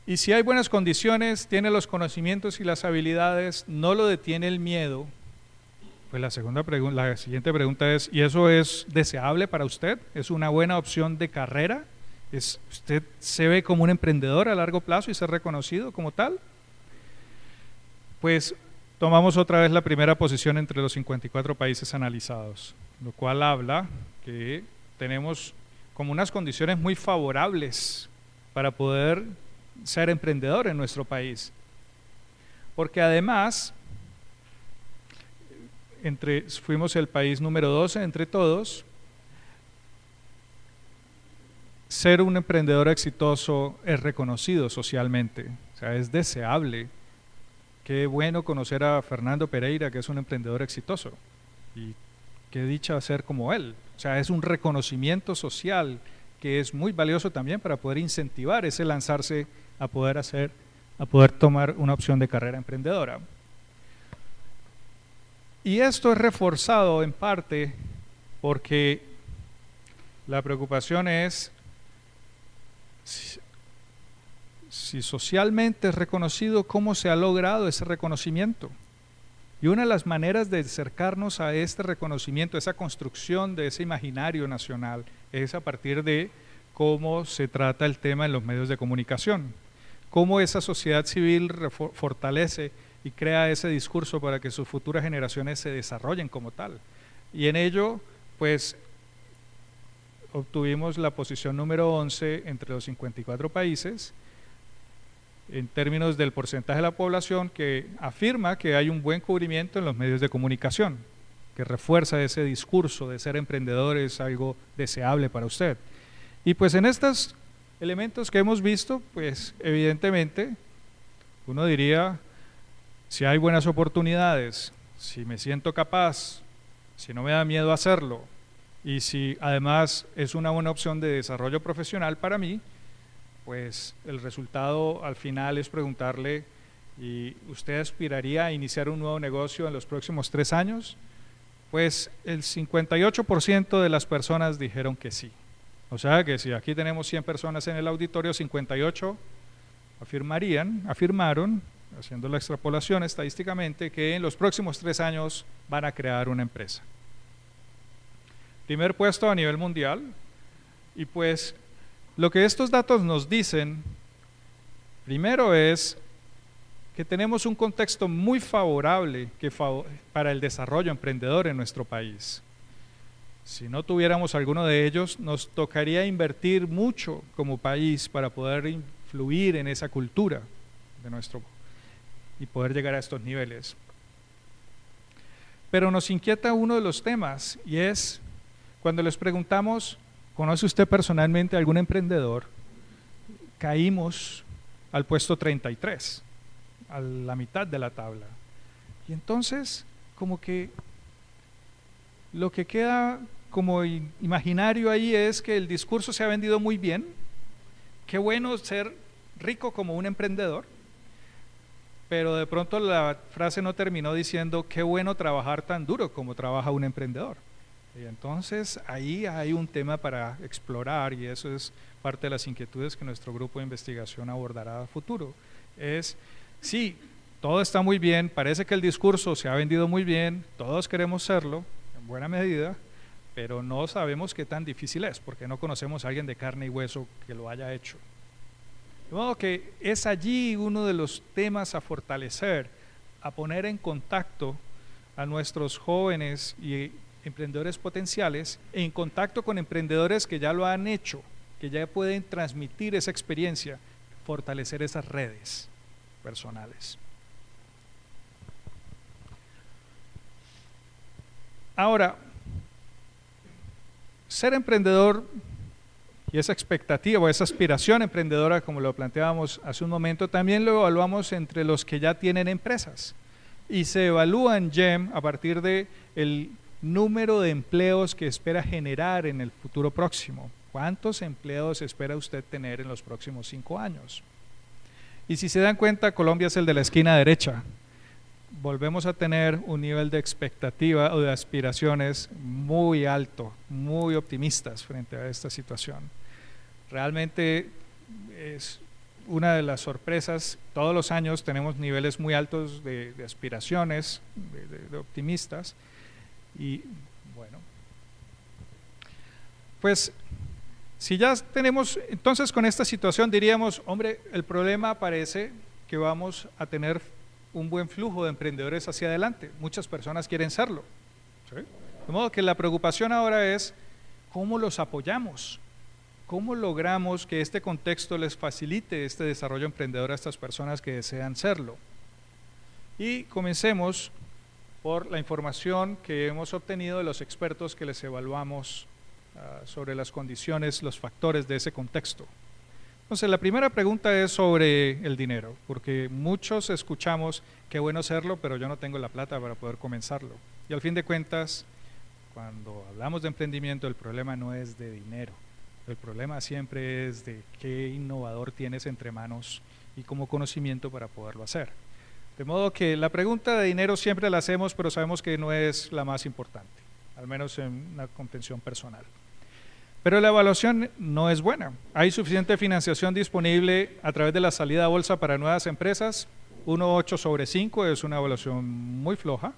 Y si hay buenas condiciones, tiene los conocimientos y las habilidades, no lo detiene el miedo. Pues la siguiente pregunta es, ¿y eso es deseable para usted? ¿Es una buena opción de carrera? ¿Usted se ve como un emprendedor a largo plazo y ser reconocido como tal? Pues tomamos otra vez la primera posición entre los 54 países analizados, lo cual habla que tenemos como unas condiciones muy favorables para poder ser emprendedor en nuestro país. Porque además, fuimos el país número 12 entre todos, ser un emprendedor exitoso es reconocido socialmente, o sea, es deseable. Qué bueno conocer a Fernando Pereira, que es un emprendedor exitoso, y qué dicha ser como él. O sea, es un reconocimiento social que es muy valioso también para poder incentivar ese lanzarse a poder tomar una opción de carrera emprendedora. Y esto es reforzado en parte porque la preocupación es si socialmente es reconocido, ¿cómo se ha logrado ese reconocimiento? Y una de las maneras de acercarnos a este reconocimiento, esa construcción de ese imaginario nacional, es a partir de cómo se trata el tema en los medios de comunicación, cómo esa sociedad civil fortalece y crea ese discurso para que sus futuras generaciones se desarrollen como tal. Y en ello, pues, obtuvimos la posición número 11 entre los 54 países, en términos del porcentaje de la población que afirma que hay un buen cubrimiento en los medios de comunicación, que refuerza ese discurso de ser emprendedor es algo deseable para usted. Y pues en estos elementos que hemos visto, pues evidentemente uno diría, si hay buenas oportunidades, si me siento capaz, si no me da miedo hacerlo, y si además es una buena opción de desarrollo profesional para mí, pues el resultado al final es preguntarle, ¿y usted aspiraría a iniciar un nuevo negocio en los próximos 3 años? Pues el 58% de las personas dijeron que sí. O sea que si aquí tenemos 100 personas en el auditorio, 58 afirmaron, haciendo la extrapolación estadísticamente, que en los próximos 3 años van a crear una empresa. Primer puesto a nivel mundial, y pues lo que estos datos nos dicen, primero es que tenemos un contexto muy favorable para el desarrollo emprendedor en nuestro país. Si no tuviéramos alguno de ellos, nos tocaría invertir mucho como país para poder influir en esa cultura de nuestro y poder llegar a estos niveles. Pero nos inquieta uno de los temas, y es cuando les preguntamos, ¿conoce usted personalmente a algún emprendedor? Caímos al puesto 33, a la mitad de la tabla. Y entonces, como que lo que queda como imaginario ahí es que el discurso se ha vendido muy bien, qué bueno ser rico como un emprendedor, pero de pronto la frase no terminó diciendo qué bueno trabajar tan duro como trabaja un emprendedor. Y entonces ahí hay un tema para explorar, y eso es parte de las inquietudes que nuestro grupo de investigación abordará a futuro. Es, sí, todo está muy bien, parece que el discurso se ha vendido muy bien, todos queremos serlo, en buena medida, pero no sabemos qué tan difícil es, porque no conocemos a alguien de carne y hueso que lo haya hecho. De modo que es allí uno de los temas a fortalecer, a poner en contacto a nuestros jóvenes y emprendedores potenciales, en contacto con emprendedores que ya lo han hecho, que ya pueden transmitir esa experiencia, fortalecer esas redes personales. Ahora, ser emprendedor y esa expectativa o esa aspiración emprendedora, como lo planteábamos hace un momento, también lo evaluamos entre los que ya tienen empresas, y se evalúa en GEM a partir de el número de empleos que espera generar en el futuro próximo. ¿Cuántos empleos espera usted tener en los próximos 5 años? Y si se dan cuenta, Colombia es el de la esquina derecha. Volvemos a tener un nivel de expectativa o de aspiraciones muy alto, muy optimistas frente a esta situación. Realmente es una de las sorpresas. Todos los años tenemos niveles muy altos de aspiraciones, de optimistas. Y bueno, pues si ya tenemos, entonces con esta situación diríamos, hombre, el problema parece que vamos a tener un buen flujo de emprendedores hacia adelante. Muchas personas quieren serlo, ¿sí? De modo que la preocupación ahora es cómo los apoyamos, cómo logramos que este contexto les facilite este desarrollo emprendedor a estas personas que desean serlo. Y comencemos por la información que hemos obtenido de los expertos que les evaluamos sobre las condiciones, los factores de ese contexto. Entonces, la primera pregunta es sobre el dinero, porque muchos escuchamos, qué bueno serlo, pero yo no tengo la plata para poder comenzarlo. Y al fin de cuentas, cuando hablamos de emprendimiento, el problema no es de dinero, el problema siempre es de qué innovador tienes entre manos y como conocimiento para poderlo hacer. De modo que la pregunta de dinero siempre la hacemos, pero sabemos que no es la más importante, al menos en una contención personal. Pero la evaluación no es buena. Hay suficiente financiación disponible a través de la salida a bolsa para nuevas empresas, 1,8 sobre 5 es una evaluación muy floja.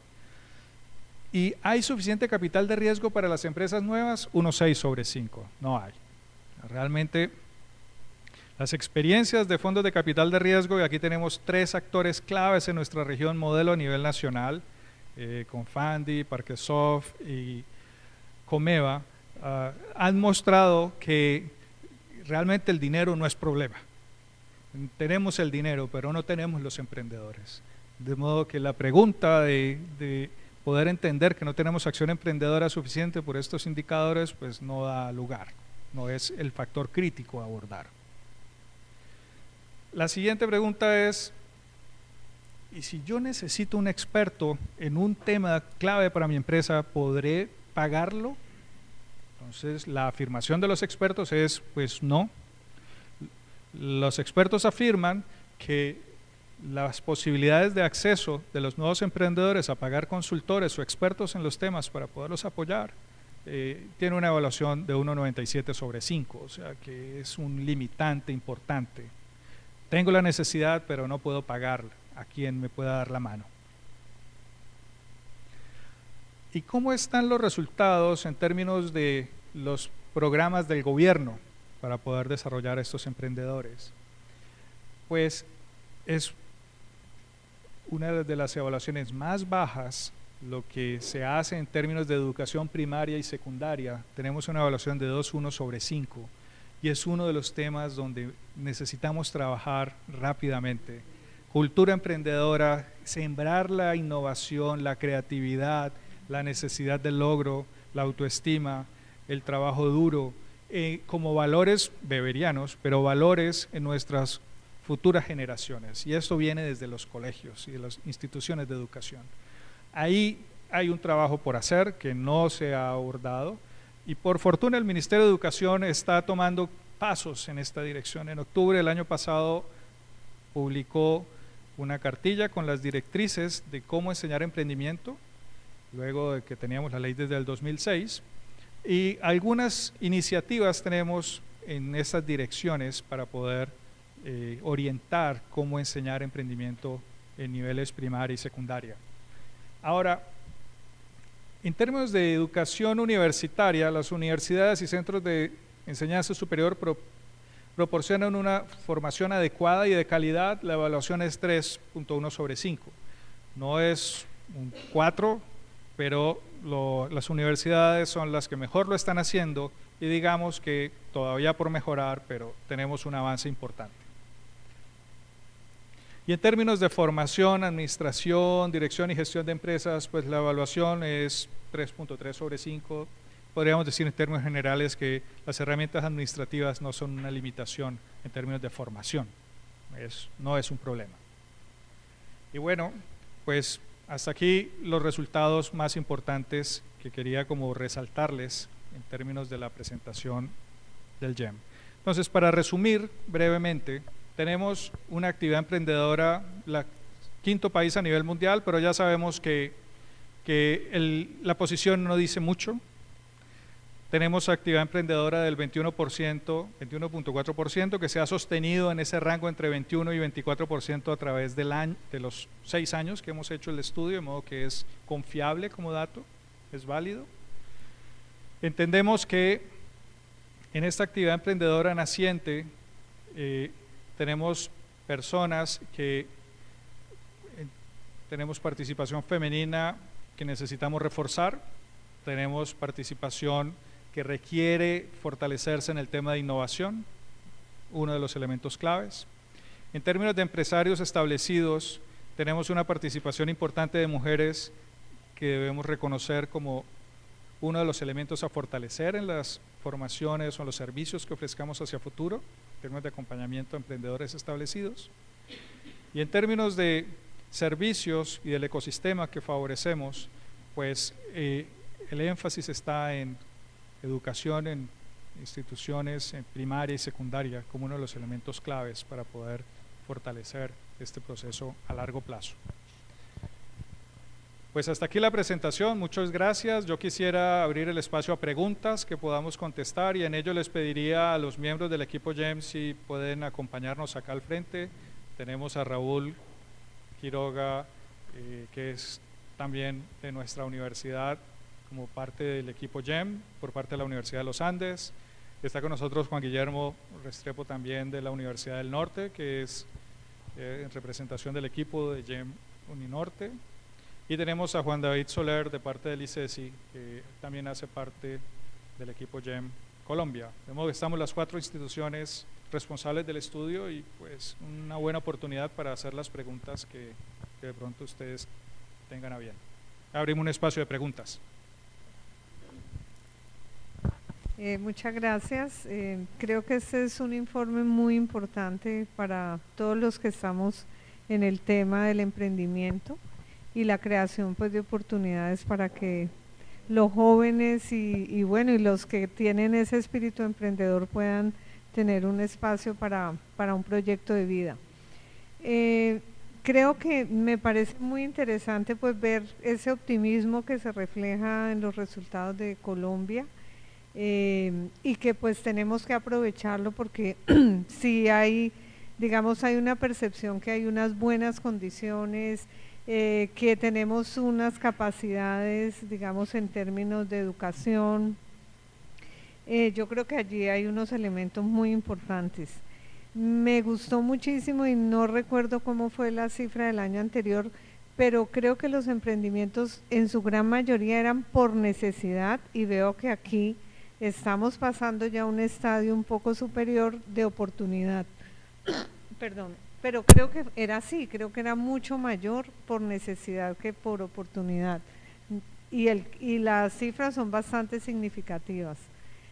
Y hay suficiente capital de riesgo para las empresas nuevas, 1,6 sobre 5, no hay. Realmente las experiencias de fondos de capital de riesgo, y aquí tenemos 3 actores claves en nuestra región modelo a nivel nacional, Confandi, Parquesoft y Comeva, han mostrado que realmente el dinero no es problema. tenemos el dinero, pero no tenemos los emprendedores. De modo que la pregunta de poder entender que no tenemos acción emprendedora suficiente por estos indicadores, pues no da lugar, no es el factor crítico a abordar. La siguiente pregunta es, ¿y si yo necesito un experto en un tema clave para mi empresa, podré pagarlo? Entonces, la afirmación de los expertos es, pues no. Los expertos afirman que las posibilidades de acceso de los nuevos emprendedores a pagar consultores o expertos en los temas para poderlos apoyar tiene una evaluación de 1,97 sobre 5, o sea que es un limitante importante. Tengo la necesidad, pero no puedo pagar a quien me pueda dar la mano. ¿Y cómo están los resultados en términos de los programas del gobierno para poder desarrollar estos emprendedores? Pues es una de las evaluaciones más bajas lo que se hace en términos de educación primaria y secundaria. Tenemos una evaluación de 2,1 sobre 5 y es uno de los temas donde necesitamos trabajar rápidamente. Cultura emprendedora, sembrar la innovación, la creatividad, la necesidad de logro, la autoestima, el trabajo duro, como valores beberianos, pero valores en nuestras futuras generaciones, y esto viene desde los colegios y de las instituciones de educación. Ahí hay un trabajo por hacer que no se ha abordado y por fortuna el Ministerio de Educación está tomando pasos en esta dirección. En octubre del año pasado publicó una cartilla con las directrices de cómo enseñar emprendimiento, luego de que teníamos la ley desde el 2006, y algunas iniciativas tenemos en esas direcciones para poder orientar cómo enseñar emprendimiento en niveles primaria y secundaria. Ahora, en términos de educación universitaria, las universidades y centros de enseñanza superior proporcionan una formación adecuada y de calidad. La evaluación es 3,1 sobre 5. No es un 4, pero las universidades son las que mejor lo están haciendo y digamos que todavía por mejorar, pero tenemos un avance importante. Y en términos de formación, administración, dirección y gestión de empresas, pues la evaluación es 3,3 sobre 5. Podríamos decir en términos generales que las herramientas administrativas no son una limitación en términos de formación, no es un problema. Y bueno, pues hasta aquí los resultados más importantes que quería como resaltarles en términos de la presentación del GEM. Entonces, para resumir brevemente, tenemos una actividad emprendedora, el quinto país a nivel mundial, pero ya sabemos que la posición no dice mucho. Tenemos actividad emprendedora del 21%, 21,4%, que se ha sostenido en ese rango entre 21 y 24% a través de los 6 años que hemos hecho el estudio, de modo que es confiable como dato, es válido. Entendemos que en esta actividad emprendedora naciente tenemos personas que tenemos participación femenina que necesitamos reforzar, tenemos participación que requiere fortalecerse en el tema de innovación, uno de los elementos claves. En términos de empresarios establecidos, tenemos una participación importante de mujeres que debemos reconocer como uno de los elementos a fortalecer en las formaciones o en los servicios que ofrezcamos hacia futuro, en términos de acompañamiento a emprendedores establecidos. Y en términos de servicios y del ecosistema que favorecemos, pues el énfasis está en educación en instituciones en primaria y secundaria como uno de los elementos claves para poder fortalecer este proceso a largo plazo. Pues hasta aquí la presentación, muchas gracias. Yo quisiera abrir el espacio a preguntas que podamos contestar y en ello les pediría a los miembros del equipo GEM si pueden acompañarnos acá al frente. Tenemos a Raúl Quiroga, que es también de nuestra universidad como parte del equipo GEM, por parte de la Universidad de los Andes. Está con nosotros Juan Guillermo Restrepo también de la Universidad del Norte, que es en representación del equipo de GEM Uninorte. Y tenemos a Juan David Soler de parte del ICESI, que también hace parte del equipo GEM Colombia. De modo que estamos las 4 instituciones responsables del estudio y pues una buena oportunidad para hacer las preguntas que de pronto ustedes tengan a bien. Abrimos un espacio de preguntas.
Muchas gracias. Creo que este es un informe muy importante para todos los que estamos en el tema del emprendimiento y la creación pues de oportunidades para que los jóvenes y bueno, y los que tienen ese espíritu emprendedor puedan tener un espacio para un proyecto de vida. Creo que me parece muy interesante pues ver ese optimismo que se refleja en los resultados de Colombia, y que pues tenemos que aprovecharlo porque sí hay, digamos, hay una percepción que hay unas buenas condiciones, que tenemos unas capacidades, digamos, en términos de educación. Yo creo que allí hay unos elementos muy importantes. Me gustó muchísimo y no recuerdo cómo fue la cifra del año anterior, pero creo que los emprendimientos en su gran mayoría eran por necesidad y veo que aquí estamos pasando ya a un estadio un poco superior de oportunidad. Perdón, pero creo que era así, creo que era mucho mayor por necesidad que por oportunidad. Y las cifras son bastante significativas.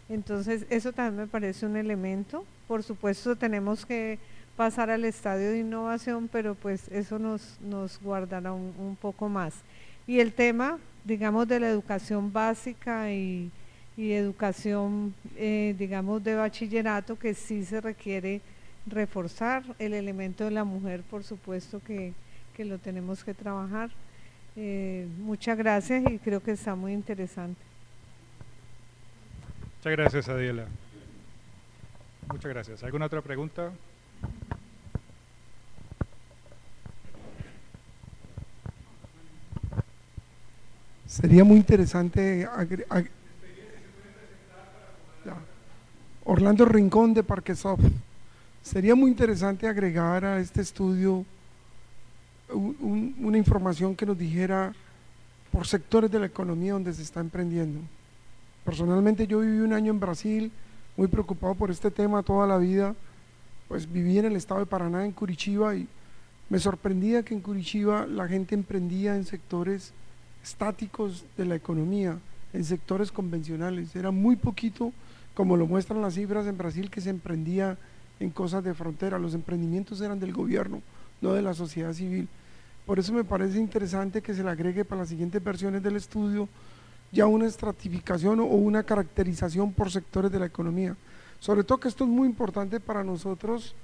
Entonces, eso también me parece un elemento. Por supuesto, tenemos que pasar al estadio de innovación, pero pues eso nos guardará un poco más. Y el tema, digamos, de la educación básica y educación, digamos, de bachillerato, que sí se requiere reforzar el elemento de la mujer, por supuesto que lo tenemos que trabajar. Muchas gracias y creo que está muy interesante.
Muchas gracias, Adiela. Muchas gracias. ¿Alguna otra pregunta?
Sería muy interesante Orlando Rincón de Parquesoft. Sería muy interesante agregar a este estudio una información que nos dijera por sectores de la economía donde se está emprendiendo. Personalmente yo viví un año en Brasil, muy preocupado por este tema toda la vida, pues viví en el estado de Paraná, en Curitiba, y me sorprendía que en Curitiba la gente emprendía en sectores estáticos de la economía, en sectores convencionales. Era muy poquito, como lo muestran las cifras en Brasil, que se emprendía en cosas de frontera. Los emprendimientos eran del gobierno, no de la sociedad civil. Por eso me parece interesante que se le agregue para las siguientes versiones del estudio ya una estratificación o una caracterización por sectores de la economía. Sobre todo que esto es muy importante para nosotros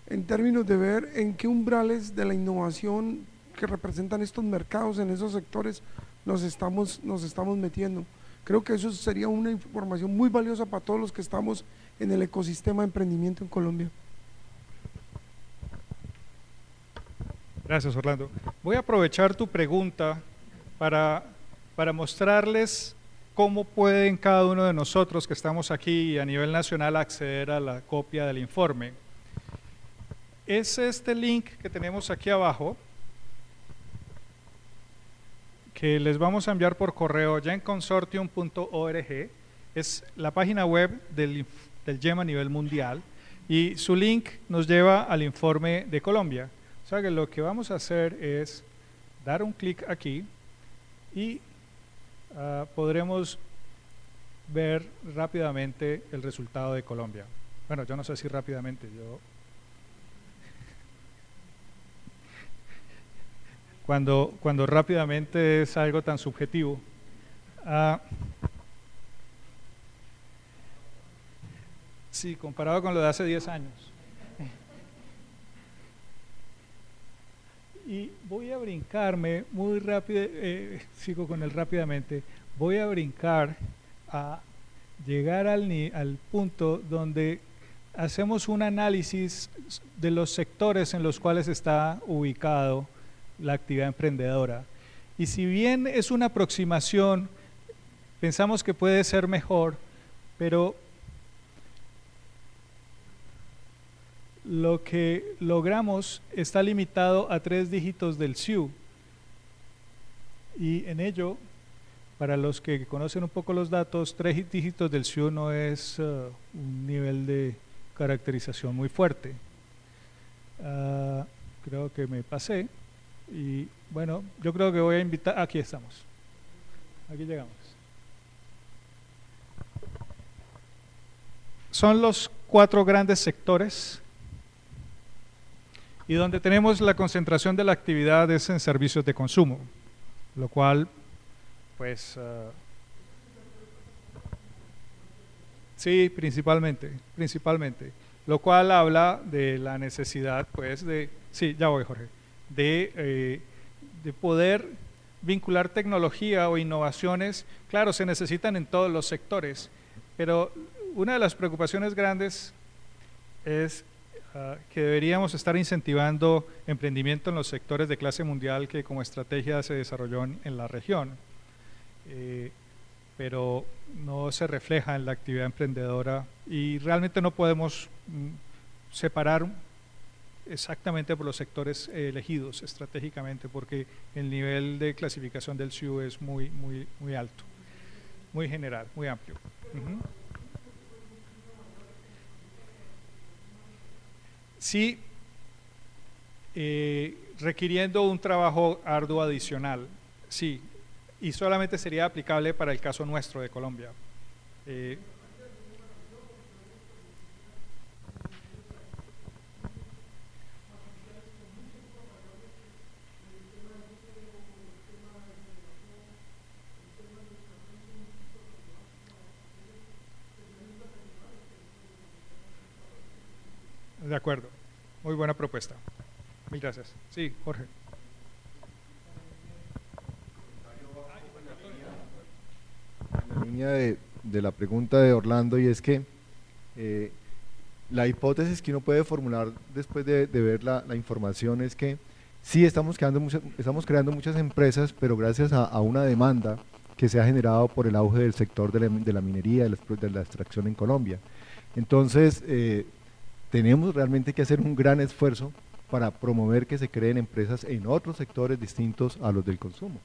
en términos de ver en qué umbrales de la innovación que representan estos mercados, en esos sectores nos estamos metiendo. Creo que eso sería una información muy valiosa para todos los que estamos en el ecosistema de emprendimiento en Colombia.
Gracias, Orlando. Voy a aprovechar tu pregunta para mostrarles cómo pueden cada uno de nosotros que estamos aquí a nivel nacional acceder a la copia del informe. Es este link que tenemos aquí abajo, que les vamos a enviar por correo ya en consortium.org. Es la página web del YEM a nivel mundial y su link nos lleva al informe de Colombia. O sea que lo que vamos a hacer es dar un clic aquí y podremos ver rápidamente el resultado de Colombia. Bueno, yo no sé si rápidamente, cuando rápidamente es algo tan subjetivo. Sí, comparado con lo de hace 10 años. Y voy a brincarme muy rápido, sigo con el rápidamente, voy a brincar a llegar al punto donde hacemos un análisis de los sectores en los cuales está ubicado la actividad emprendedora. Y si bien es una aproximación, pensamos que puede ser mejor, pero lo que logramos está limitado a 3 dígitos del SIU y en ello Para los que conocen un poco los datos, 3 dígitos del SIU no es un nivel de caracterización muy fuerte. Creo que me pasé y bueno, yo creo que voy a invitar, aquí estamos, aquí llegamos. Son los 4 grandes sectores y donde tenemos la concentración de la actividad es en servicios de consumo, lo cual pues sí, principalmente, lo cual habla de la necesidad pues de, sí, ya voy Jorge, de poder vincular tecnología o innovaciones. Claro, se necesitan en todos los sectores, pero una de las preocupaciones grandes es que deberíamos estar incentivando emprendimiento en los sectores de clase mundial que como estrategia se desarrolló en la región, pero no se refleja en la actividad emprendedora y realmente no podemos separar exactamente por los sectores elegidos estratégicamente porque el nivel de clasificación del SIU es muy alto, muy general, muy amplio. Sí, requiriendo un trabajo arduo adicional, sí, y solamente sería aplicable para el caso nuestro de Colombia. De acuerdo, muy buena propuesta. Mil gracias. Sí, Jorge.
En la línea de la pregunta de Orlando, y es que la hipótesis que uno puede formular después de ver la información es que sí estamos creando muchas empresas, pero gracias a una demanda que se ha generado por el auge del sector de la minería, de la extracción en Colombia. Entonces, tenemos realmente que hacer un gran esfuerzo para promover que se creen empresas en otros sectores distintos a los del consumo,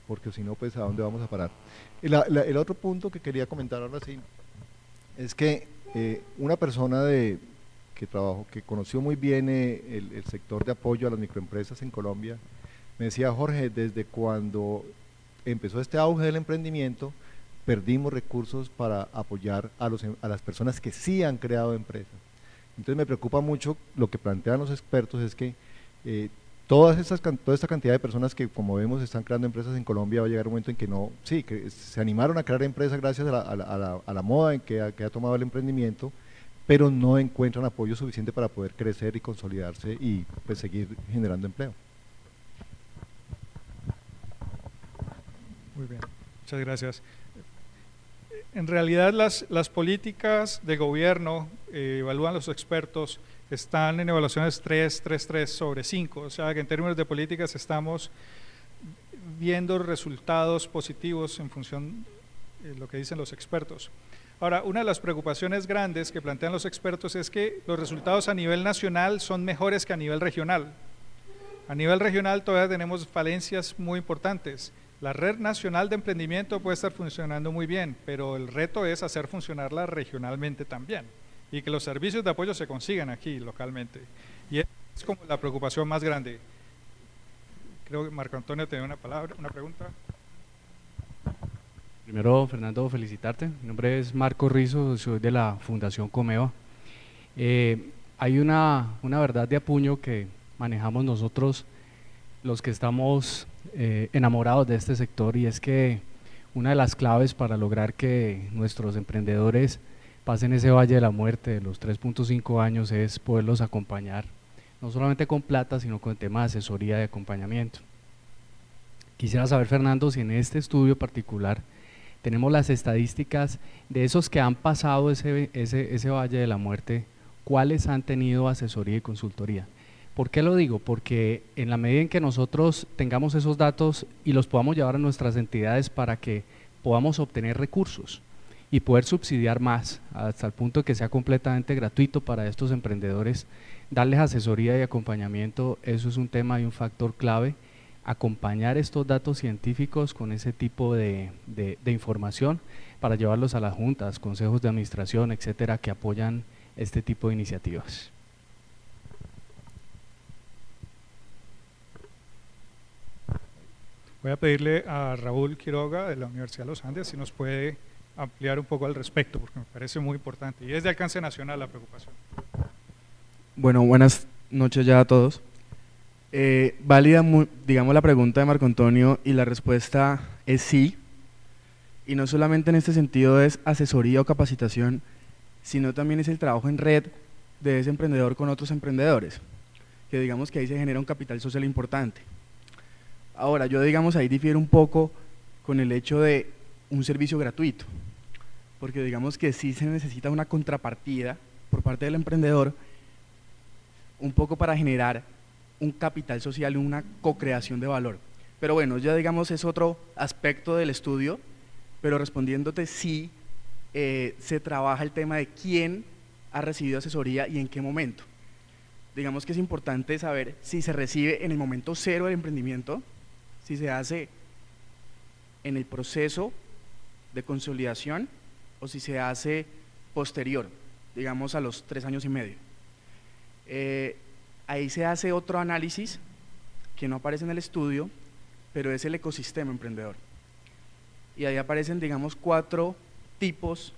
porque si no, pues ¿a dónde vamos a parar? El otro punto que quería comentar ahora sí, es que una persona que conoció muy bien el sector de apoyo a las microempresas en Colombia, me decía: Jorge, desde cuando empezó este auge del emprendimiento, perdimos recursos para apoyar a las personas que sí han creado empresas. Entonces me preocupa mucho lo que plantean los expertos, es que toda esta cantidad de personas que, como vemos, están creando empresas en Colombia, va a llegar un momento en que no, sí, que se animaron a crear empresas gracias a la moda en que ha tomado el emprendimiento, pero no encuentran apoyo suficiente para poder crecer y consolidarse y pues seguir generando empleo.
Muy bien, muchas gracias. En realidad las políticas de gobierno, evalúan los expertos, están en evaluaciones 3 sobre 5, o sea que en términos de políticas estamos viendo resultados positivos en función de lo que dicen los expertos. Ahora, una de las preocupaciones grandes que plantean los expertos es que los resultados a nivel nacional son mejores que a nivel regional. A nivel regional todavía tenemos falencias muy importantes. La red nacional de emprendimiento puede estar funcionando muy bien, pero el reto es hacer funcionarla regionalmente también y que los servicios de apoyo se consigan aquí localmente. Y es como la preocupación más grande. Creo que Marco Antonio tenía una pregunta.
Primero, Fernando, felicitarte. Mi nombre es Marco Rizo, soy de la Fundación Comeva. Hay una verdad de apuño que manejamos nosotros, los que estamos enamorados de este sector, y es que una de las claves para lograr que nuestros emprendedores pasen ese valle de la muerte de los 3.5 años es poderlos acompañar, no solamente con plata, sino con tema de asesoría de acompañamiento. Quisiera saber, Fernando, si en este estudio particular tenemos las estadísticas de esos que han pasado ese valle de la muerte, ¿cuáles han tenido asesoría y consultoría? ¿Por qué lo digo? Porque en la medida en que nosotros tengamos esos datos y los podamos llevar a nuestras entidades para que podamos obtener recursos y poder subsidiar más, hasta el punto de que sea completamente gratuito para estos emprendedores, darles asesoría y acompañamiento, eso es un tema y un factor clave acompañar estos datos científicos con ese tipo de información para llevarlos a las juntas, consejos de administración, etcétera, que apoyan este tipo de iniciativas.
Voy a pedirle a Raúl Quiroga de la Universidad de los Andes si nos puede ampliar un poco al respecto, porque me parece muy importante y es de alcance nacional la preocupación.
Bueno, buenas noches ya a todos. Válida, digamos, la pregunta de Marco Antonio y la respuesta es sí, y no solamente en este sentido es asesoría o capacitación, sino también es el trabajo en red de ese emprendedor con otros emprendedores, que digamos que ahí se genera un capital social importante. Ahora, yo digamos ahí difiero un poco con el hecho de un servicio gratuito, porque digamos que sí se necesita una contrapartida por parte del emprendedor, un poco para generar un capital social y una co-creación de valor. Pero bueno, ya digamos es otro aspecto del estudio, pero respondiéndote sí, se trabaja el tema de quién ha recibido asesoría y en qué momento. Digamos que es importante saber si se recibe en el momento cero del emprendimiento, si se hace en el proceso de consolidación o si se hace posterior, digamos a los 3 años y medio. Ahí se hace otro análisis que no aparece en el estudio, pero es el ecosistema emprendedor. Y ahí aparecen, digamos, 4 tipos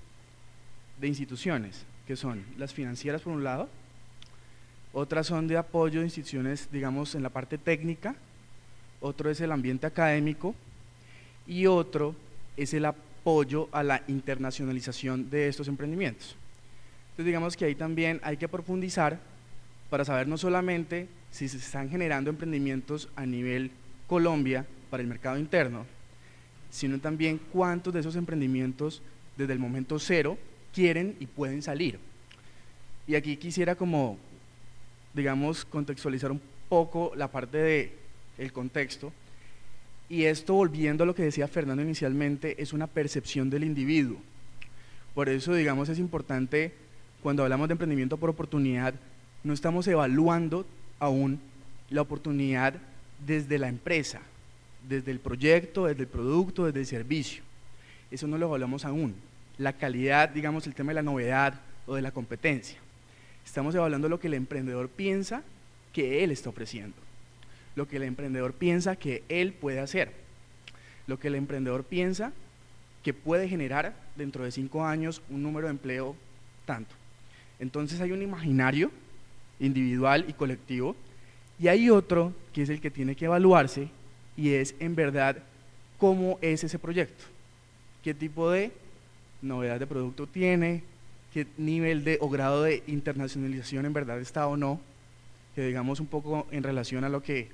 de instituciones, que son las financieras por un lado, otras son de apoyo de instituciones, digamos, en la parte técnica, otro es el ambiente académico y otro es el apoyo a la internacionalización de estos emprendimientos. Entonces digamos que ahí también hay que profundizar para saber no solamente si se están generando emprendimientos a nivel Colombia para el mercado interno, sino también cuántos de esos emprendimientos desde el momento cero quieren y pueden salir. Y aquí quisiera como, digamos, contextualizar un poco la parte del contexto, y esto, volviendo a lo que decía Fernando inicialmente, es una percepción del individuo. Por eso, digamos, es importante, cuando hablamos de emprendimiento por oportunidad, no estamos evaluando aún la oportunidad desde la empresa, desde el proyecto, desde el producto, desde el servicio. Eso no lo evaluamos aún. La calidad, digamos, el tema de la novedad o de la competencia. Estamos evaluando lo que el emprendedor piensa que él está ofreciendo, lo que el emprendedor piensa que él puede hacer, lo que el emprendedor piensa que puede generar dentro de 5 años un número de empleo tanto. Entonces hay un imaginario individual y colectivo, y hay otro que es el que tiene que evaluarse, y es en verdad cómo es ese proyecto, qué tipo de novedad de producto tiene, qué nivel de o grado de internacionalización en verdad está o no, que digamos un poco en relación a lo que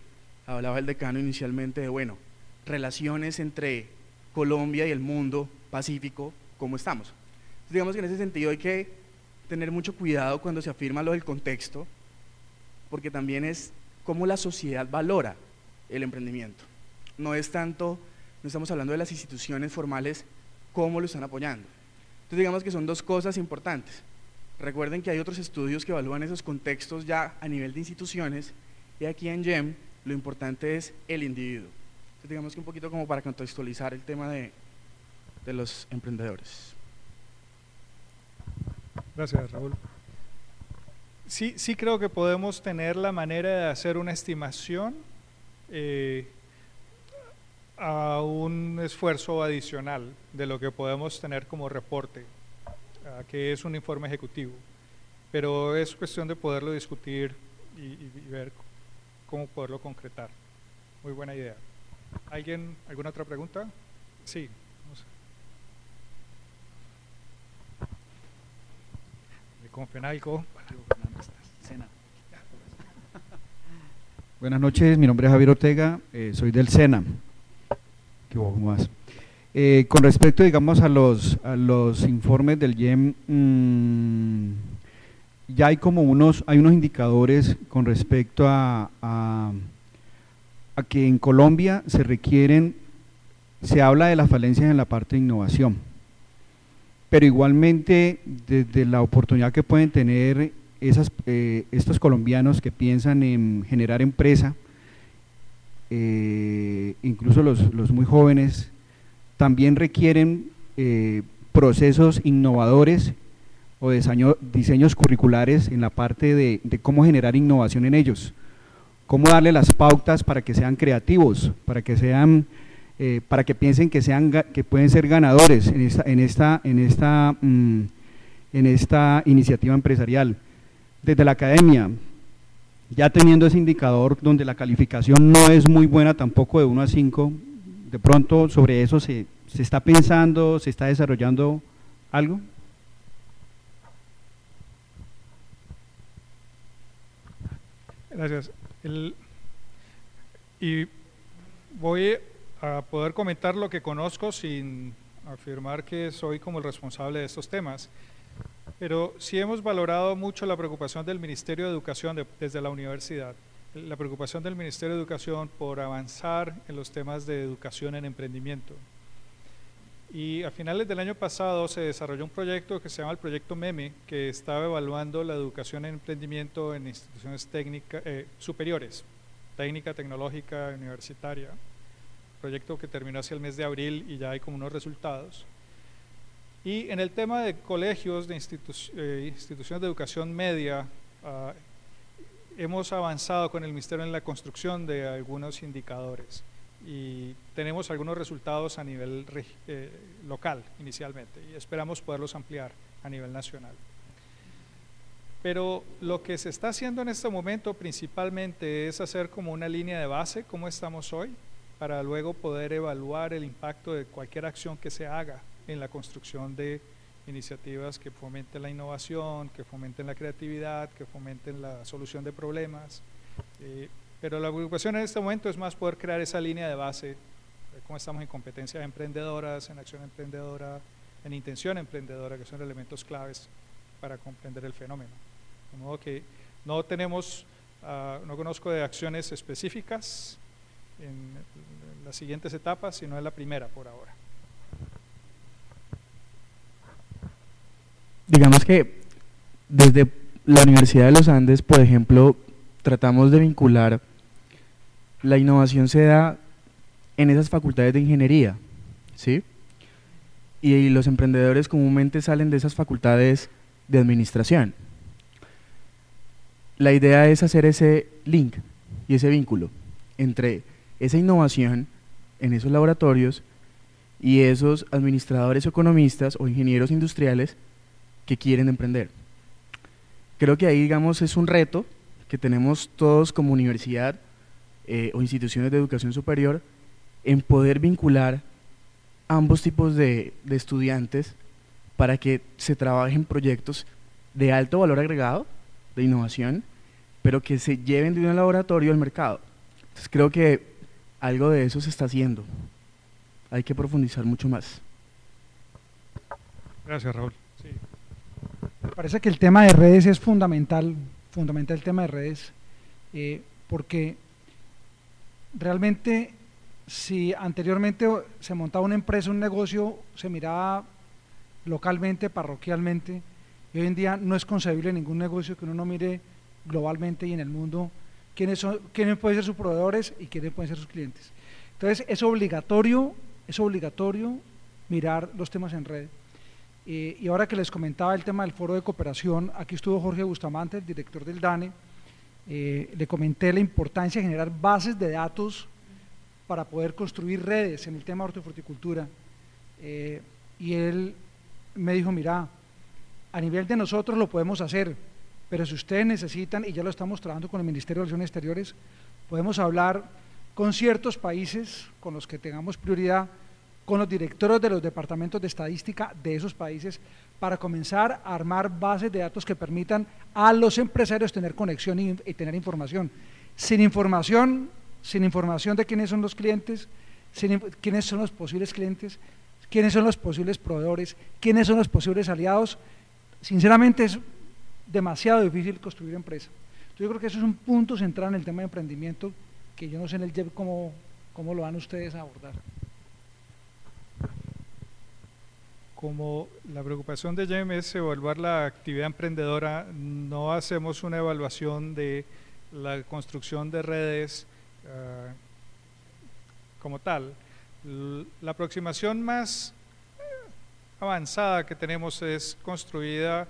hablaba el decano inicialmente de, bueno, relaciones entre Colombia y el mundo pacífico, ¿cómo estamos? Entonces, digamos que en ese sentido hay que tener mucho cuidado cuando se afirma lo del contexto, porque también es cómo la sociedad valora el emprendimiento. No es tanto, no estamos hablando de las instituciones formales, cómo lo están apoyando. Entonces digamos que son 2 cosas importantes. Recuerden que hay otros estudios que evalúan esos contextos ya a nivel de instituciones, y aquí en GEM lo importante es el individuo. Entonces digamos que un poquito como para contextualizar el tema de los emprendedores.
Gracias, Raúl. Sí creo que podemos tener la manera de hacer una estimación a un esfuerzo adicional de lo que podemos tener como reporte, que es un informe ejecutivo, pero es cuestión de poderlo discutir y ver cómo poderlo concretar. Muy buena idea. ¿Alguna otra pregunta? Sí. No sé. Con Fenalco.
Buenas noches, mi nombre es Javier Ortega, soy del SENA. ¿Cómo vas? Con respecto, digamos, a los informes del GEM, ya hay como unos indicadores con respecto a que en Colombia se habla de las falencias en la parte de innovación, pero igualmente desde la oportunidad que pueden tener estos colombianos que piensan en generar empresa, incluso los muy jóvenes, también requieren procesos innovadores o diseños curriculares en la parte de cómo generar innovación en ellos, cómo darle las pautas para que sean creativos, para que piensen que pueden ser ganadores en esta iniciativa empresarial. Desde la academia, ya teniendo ese indicador donde la calificación no es muy buena tampoco de 1 a 5, de pronto sobre eso se está pensando, se está desarrollando algo.
Gracias. Y voy a poder comentar lo que conozco sin afirmar que soy como el responsable de estos temas, pero sí hemos valorado mucho la preocupación del Ministerio de Educación desde la universidad, la preocupación del Ministerio de Educación por avanzar en los temas de educación en emprendimiento. Y a finales del año pasado se desarrolló un proyecto que se llama el Proyecto MEME, que estaba evaluando la educación en emprendimiento en instituciones técnicas superiores, técnica, tecnológica, universitaria. Proyecto que terminó hacia el mes de abril y ya hay como unos resultados. Y en el tema de colegios, de instituciones de educación media, hemos avanzado con el Ministerio en la construcción de algunos indicadores y tenemos algunos resultados a nivel local inicialmente y esperamos poderlos ampliar a nivel nacional. Pero lo que se está haciendo en este momento principalmente es hacer como una línea de base, cómo estamos hoy, para luego poder evaluar el impacto de cualquier acción que se haga en la construcción de iniciativas que fomenten la innovación, que fomenten la creatividad, que fomenten la solución de problemas. Pero la preocupación en este momento es más poder crear esa línea de base, cómo estamos en competencias emprendedoras, en acción emprendedora, en intención emprendedora, que son elementos claves para comprender el fenómeno. De modo que no tenemos, no conozco de acciones específicas en las siguientes etapas, sino en la primera por ahora.
Digamos que desde la Universidad de los Andes, por ejemplo, tratamos de vincular la innovación se da en esas facultades de ingeniería, ¿sí? Y los emprendedores comúnmente salen de esas facultades de administración. La idea es hacer ese link y ese vínculo entre esa innovación en esos laboratorios y esos administradores o economistas o ingenieros industriales que quieren emprender. Creo que ahí, digamos, es un reto que tenemos todos como universidad o instituciones de educación superior en poder vincular ambos tipos de estudiantes para que se trabajen proyectos de alto valor agregado, de innovación, pero que se lleven de un laboratorio al mercado. Entonces creo que algo de eso se está haciendo. Hay que profundizar mucho más.
Gracias, Raúl. Sí.
Me parece que el tema de redes es fundamental el tema de redes, porque realmente si anteriormente se montaba una empresa, un negocio, se miraba localmente, parroquialmente, y hoy en día no es concebible ningún negocio que uno no mire globalmente y en el mundo quiénes pueden ser sus proveedores y quiénes pueden ser sus clientes. Entonces es obligatorio mirar los temas en red. Y ahora que les comentaba el tema del foro de cooperación, aquí estuvo Jorge Bustamante, el director del DANE, le comenté la importancia de generar bases de datos para poder construir redes en el tema de hortofruticultura, y él me dijo, mira, a nivel de nosotros lo podemos hacer, pero si ustedes necesitan, y ya lo estamos trabajando con el Ministerio de Relaciones Exteriores, podemos hablar con ciertos países con los que tengamos prioridad, con los directores de los departamentos de estadística de esos países, para comenzar a armar bases de datos que permitan a los empresarios tener conexión y tener información. Sin información de quiénes son los clientes, quiénes son los posibles clientes, quiénes son los posibles proveedores, quiénes son los posibles aliados, sinceramente es demasiado difícil construir empresa. Entonces yo creo que eso es un punto central en el tema de emprendimiento, que yo no sé en el JEP cómo lo van ustedes a abordar.
Como la preocupación de JEM es evaluar la actividad emprendedora, no hacemos una evaluación de la construcción de redes como tal. La aproximación más avanzada que tenemos es construida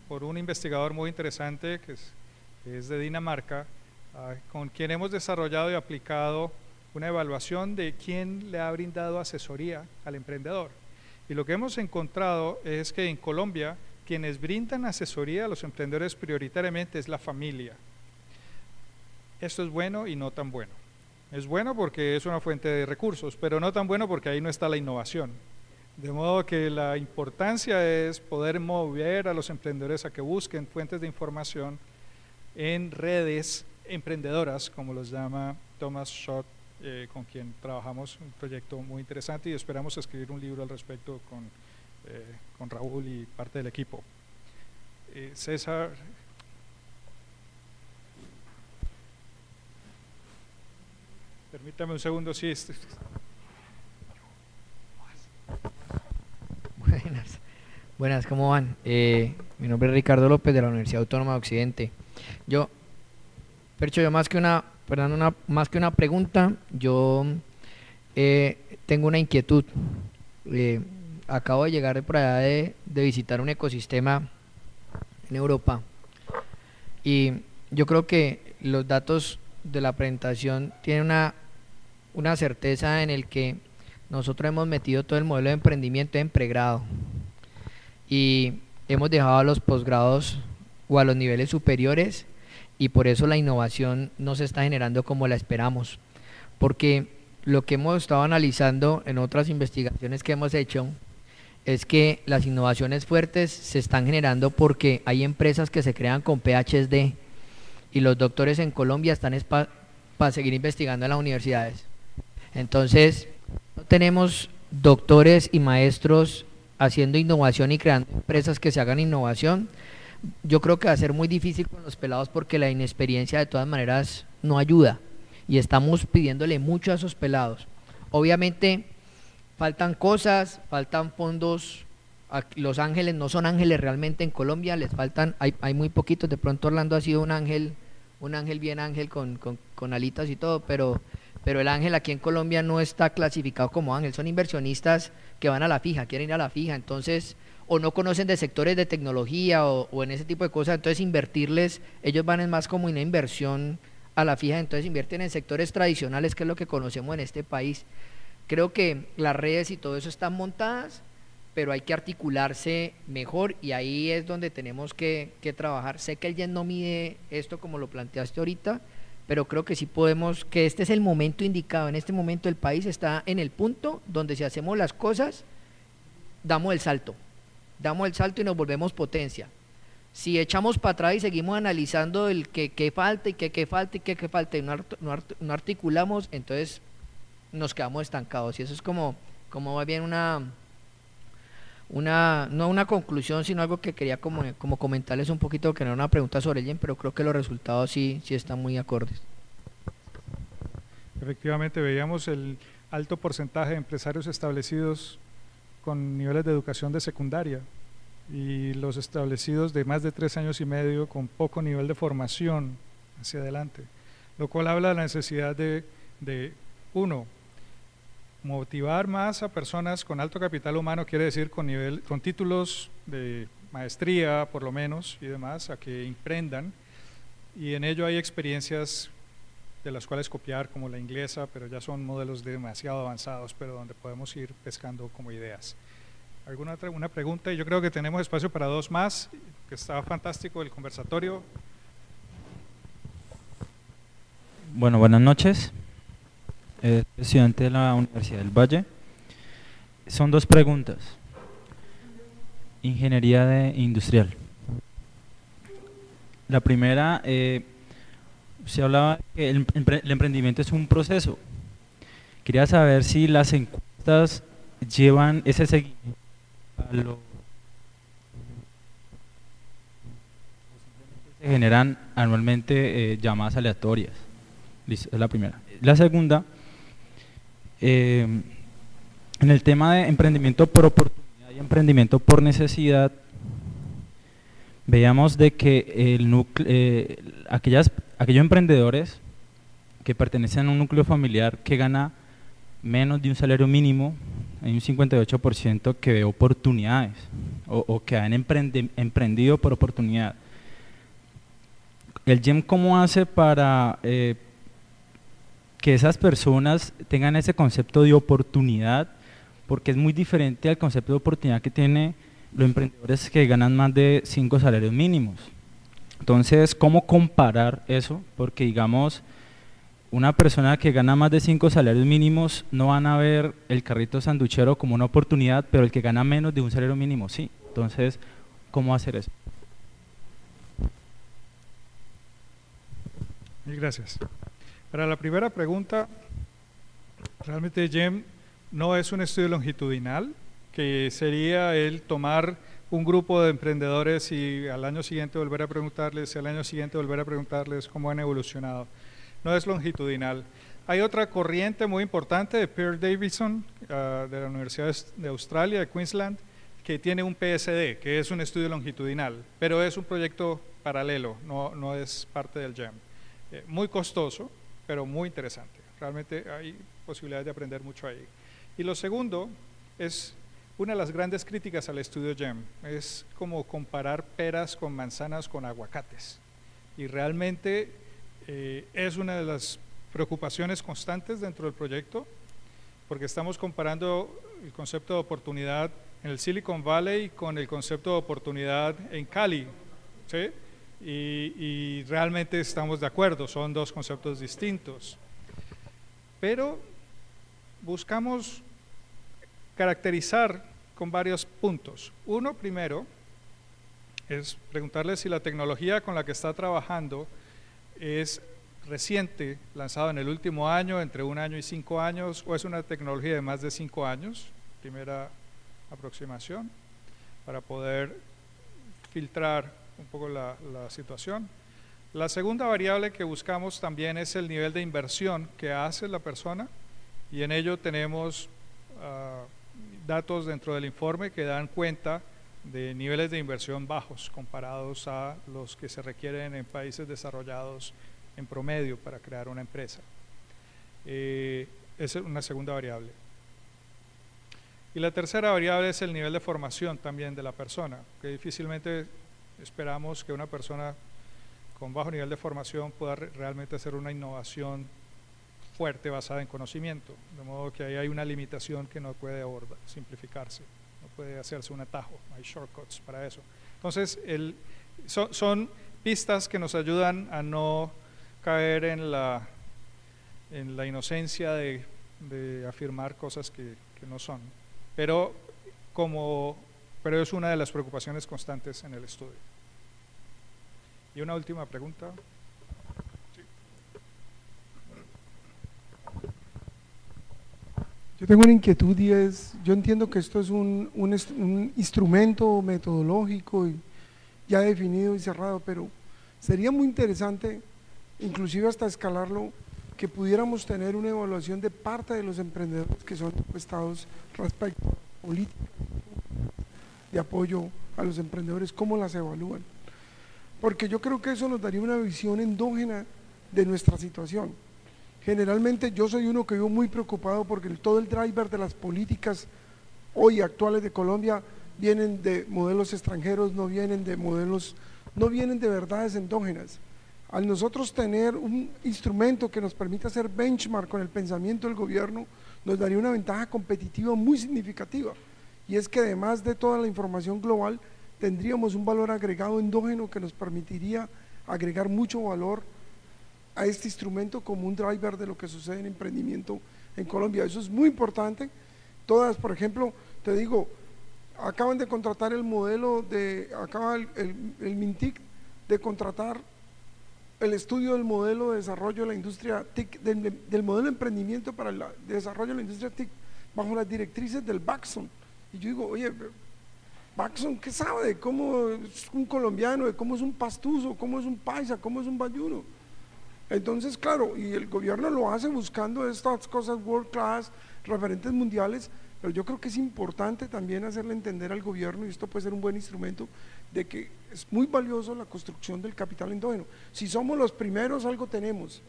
por un investigador muy interesante que es de Dinamarca, con quien hemos desarrollado y aplicado una evaluación de quién le ha brindado asesoría al emprendedor. Y lo que hemos encontrado es que en Colombia quienes brindan asesoría a los emprendedores prioritariamente es la familia. Esto es bueno y no tan bueno. Es bueno porque es una fuente de recursos, pero no tan bueno porque ahí no está la innovación. De modo que la importancia es poder mover a los emprendedores a que busquen fuentes de información en redes emprendedoras, como los llama Thomas Schott, con quien trabajamos un proyecto muy interesante y esperamos escribir un libro al respecto con Raúl y parte del equipo. César. Permítame un segundo, sí.
Buenas, ¿cómo van? Mi nombre es Ricardo López de la Universidad Autónoma de Occidente. Percho, más que una pregunta, yo tengo una inquietud. Acabo de llegar por allá de visitar un ecosistema en Europa y yo creo que los datos de la presentación tienen una certeza en el que nosotros hemos metido todo el modelo de emprendimiento en pregrado y hemos dejado a los posgrados o a los niveles superiores, y por eso la innovación no se está generando como la esperamos, porque lo que hemos estado analizando en otras investigaciones que hemos hecho es que las innovaciones fuertes se están generando porque hay empresas que se crean con PhD y los doctores en Colombia están para seguir investigando en las universidades. Entonces, no tenemos doctores y maestros haciendo innovación y creando empresas que se hagan innovación. Yo creo que va a ser muy difícil con los pelados porque la inexperiencia de todas maneras no ayuda y estamos pidiéndole mucho a esos pelados. Obviamente faltan cosas, faltan fondos. Los ángeles no son ángeles realmente en Colombia, les faltan, hay muy poquitos. De pronto Orlando ha sido un ángel bien ángel con alitas y todo, pero el ángel aquí en Colombia no está clasificado como ángel. Son inversionistas que van a la fija, quieren ir a la fija, entonces o no conocen de sectores de tecnología o en ese tipo de cosas, entonces invertirles, ellos van en más como una inversión a la fija, entonces invierten en sectores tradicionales, que es lo que conocemos en este país. Creo que las redes y todo eso están montadas, pero hay que articularse mejor y ahí es donde tenemos que trabajar. Sé que el JET no mide esto como lo planteaste ahorita, pero creo que sí podemos, que este es el momento indicado. En este momento el país está en el punto donde si hacemos las cosas, damos el salto y nos volvemos potencia. Si echamos para atrás y seguimos analizando el qué falta y qué falta y no articulamos, entonces nos quedamos estancados. Y eso es como va bien no una conclusión, sino algo que quería como comentarles un poquito, que no era una pregunta sobre el JET, pero creo que los resultados sí están muy acordes.
Efectivamente, veíamos el alto porcentaje de empresarios establecidos con niveles de educación de secundaria y los establecidos de más de 3 años y medio con poco nivel de formación hacia adelante, lo cual habla de la necesidad de uno, motivar más a personas con alto capital humano, quiere decir con títulos de maestría por lo menos y demás, a que emprendan, y en ello hay experiencias de las cuales copiar, como la inglesa, pero ya son modelos demasiado avanzados, pero donde podemos ir pescando como ideas. ¿Una pregunta? Yo creo que tenemos espacio para 2 más, que está fantástico el conversatorio.
Bueno, buenas noches. Estudiante de la Universidad del Valle. Son 2 preguntas. Ingeniería industrial. La primera, se hablaba que el emprendimiento es un proceso. Quería saber si las encuestas llevan ese seguimiento a lo se generan anualmente llamadas aleatorias. Listo, es la primera. La segunda, en el tema de emprendimiento por oportunidad y emprendimiento por necesidad, veíamos de que aquellos emprendedores que pertenecen a un núcleo familiar que gana menos de un salario mínimo, hay un 58% que ve oportunidades o que han emprendido por oportunidad. ¿El GEM cómo hace para que esas personas tengan ese concepto de oportunidad? Porque es muy diferente al concepto de oportunidad que tienen los emprendedores que ganan más de 5 salarios mínimos. Entonces, ¿cómo comparar eso? Porque digamos, una persona que gana más de 5 salarios mínimos no van a ver el carrito sanduchero como una oportunidad, pero el que gana menos de un salario mínimo sí. Entonces, ¿cómo hacer eso?
Mil gracias. Para la primera pregunta, realmente GEM no es un estudio longitudinal, que sería el tomar un grupo de emprendedores y al año siguiente volver a preguntarles, y al año siguiente volver a preguntarles cómo han evolucionado. No es longitudinal. Hay otra corriente muy importante de Peter Davison, de la Universidad de Australia, de Queensland, que tiene un PSD, que es un estudio longitudinal, pero es un proyecto paralelo, no es parte del GEM. Muy costoso, pero muy interesante. Realmente hay posibilidades de aprender mucho ahí. Y lo segundo es una de las grandes críticas al estudio GEM, es como comparar peras con manzanas con aguacates. Y realmente es una de las preocupaciones constantes dentro del proyecto, porque estamos comparando el concepto de oportunidad en el Silicon Valley con el concepto de oportunidad en Cali, ¿sí? Y realmente estamos de acuerdo, son dos conceptos distintos. Pero buscamos caracterizar con varios puntos. Uno, primero, es preguntarle si la tecnología con la que está trabajando es reciente, lanzada en el último año, entre 1 año y 5 años, o es una tecnología de más de 5 años, primera aproximación, para poder filtrar un poco la situación. La segunda variable que buscamos también es el nivel de inversión que hace la persona, y en ello tenemos datos dentro del informe que dan cuenta de niveles de inversión bajos comparados a los que se requieren en países desarrollados en promedio para crear una empresa. Esa es una segunda variable. Y la tercera variable es el nivel de formación también de la persona, que difícilmente esperamos que una persona con bajo nivel de formación pueda realmente hacer una innovación fuerte basada en conocimiento, de modo que ahí hay una limitación que no puede simplificarse, no puede hacerse un atajo, no hay shortcuts para eso. Entonces, son pistas que nos ayudan a no caer en la inocencia de afirmar cosas que no son, pero es una de las preocupaciones constantes en el estudio. Y una última pregunta. Sí.
Yo tengo una inquietud y es, yo entiendo que esto es un instrumento metodológico y ya definido y cerrado, pero sería muy interesante, inclusive hasta escalarlo, que pudiéramos tener una evaluación de parte de los emprendedores que son encuestados respecto a políticas de apoyo a los emprendedores, cómo las evalúan. Porque yo creo que eso nos daría una visión endógena de nuestra situación. Generalmente yo soy uno que vivo muy preocupado porque todo el driver de las políticas hoy actuales de Colombia vienen de modelos extranjeros, no vienen de verdades endógenas. Al nosotros tener un instrumento que nos permita hacer benchmark con el pensamiento del gobierno, nos daría una ventaja competitiva muy significativa, y es que además de toda la información global, tendríamos un valor agregado endógeno que nos permitiría agregar mucho valor a este instrumento como un driver de lo que sucede en emprendimiento en Colombia. Eso es muy importante. Todas, por ejemplo, te digo, acaban de contratar el modelo acaba el MINTIC de contratar el estudio del modelo de desarrollo de la industria TIC, del modelo de emprendimiento para el desarrollo de la industria TIC, bajo las directrices del Baxon. Y yo digo, oye, Baxon, ¿qué sabe de cómo es un colombiano, de cómo es un pastuso, cómo es un paisa, cómo es un bayuno? Entonces, claro, y el gobierno lo hace buscando estas cosas world class, referentes mundiales, pero yo creo que es importante también hacerle entender al gobierno, y esto puede ser un buen instrumento, de que es muy valioso la construcción del capital endógeno. Si somos los primeros, algo tenemos.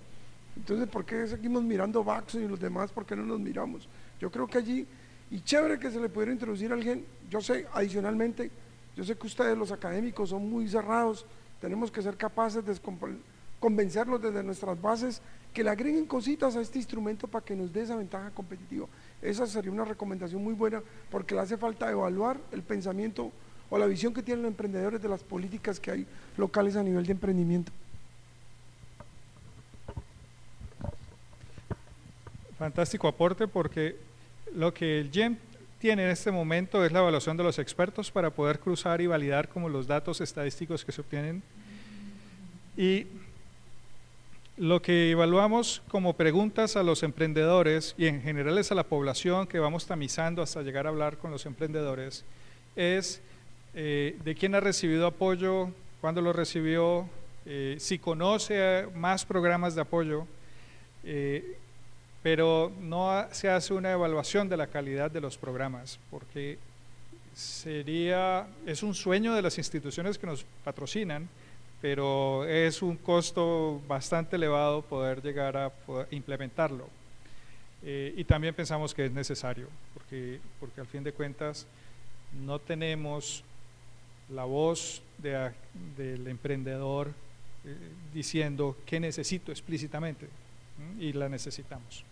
Entonces, ¿por qué seguimos mirando Baxo y los demás? ¿Por qué no nos miramos? Yo creo que allí, y chévere que se le pudiera introducir a alguien. Yo sé, adicionalmente, yo sé que ustedes los académicos son muy cerrados, tenemos que ser capaces de convencerlos desde nuestras bases que le agreguen cositas a este instrumento para que nos dé esa ventaja competitiva. Esa sería una recomendación muy buena, porque le hace falta evaluar el pensamiento o la visión que tienen los emprendedores de las políticas que hay locales a nivel de emprendimiento.
Fantástico aporte, porque lo que el GEM tiene en este momento es la evaluación de los expertos para poder cruzar y validar como los datos estadísticos que se obtienen, y lo que evaluamos como preguntas a los emprendedores y en general es a la población que vamos tamizando hasta llegar a hablar con los emprendedores es de quién ha recibido apoyo, cuándo lo recibió, si conoce más programas de apoyo, pero no se hace una evaluación de la calidad de los programas, porque es un sueño de las instituciones que nos patrocinan, pero es un costo bastante elevado poder llegar a implementarlo. Y también pensamos que es necesario, porque al fin de cuentas no tenemos la voz del emprendedor diciendo qué necesito explícitamente, y la necesitamos.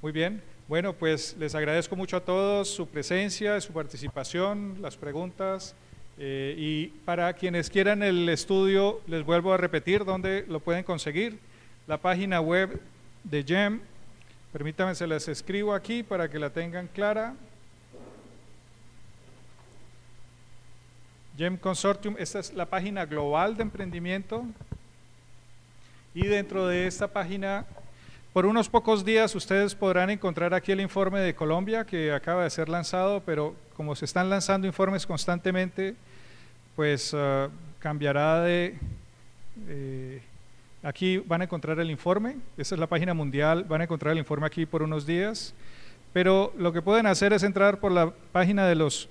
Muy bien, bueno, pues les agradezco mucho a todos su presencia, su participación, las preguntas, y para quienes quieran el estudio les vuelvo a repetir dónde lo pueden conseguir: la página web de GEM, permítanme se las escribo aquí para que la tengan clara. GEM Consortium, esta es la página global de emprendimiento, y dentro de esta página por unos pocos días ustedes podrán encontrar aquí el informe de Colombia que acaba de ser lanzado, pero como se están lanzando informes constantemente, pues cambiará de… aquí van a encontrar el informe, esta es la página mundial, van a encontrar el informe aquí por unos días, pero lo que pueden hacer es entrar por la página de los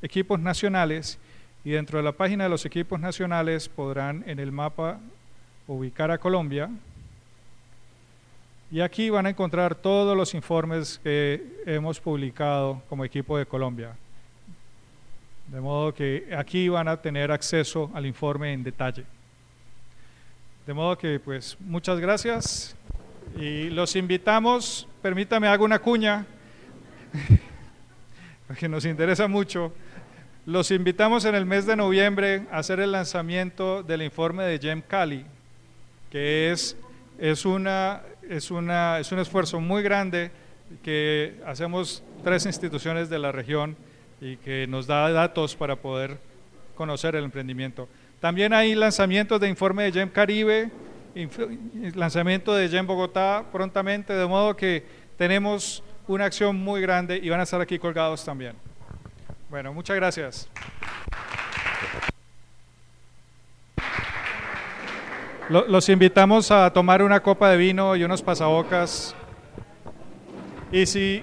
equipos nacionales, y dentro de la página de los equipos nacionales podrán en el mapa ubicar a Colombia, y aquí van a encontrar todos los informes que hemos publicado como equipo de Colombia. De modo que aquí van a tener acceso al informe en detalle. De modo que pues muchas gracias y los invitamos, permítame hago una cuña, porque nos interesa mucho. Los invitamos en el mes de noviembre a hacer el lanzamiento del informe de GEM Cali, que es un esfuerzo muy grande que hacemos 3 instituciones de la región y que nos da datos para poder conocer el emprendimiento. También hay lanzamientos de informe de GEM Caribe, lanzamiento de GEM Bogotá prontamente, de modo que tenemos una acción muy grande y van a estar aquí colgados también. Bueno, muchas gracias. Los invitamos a tomar una copa de vino y unos pasabocas, y si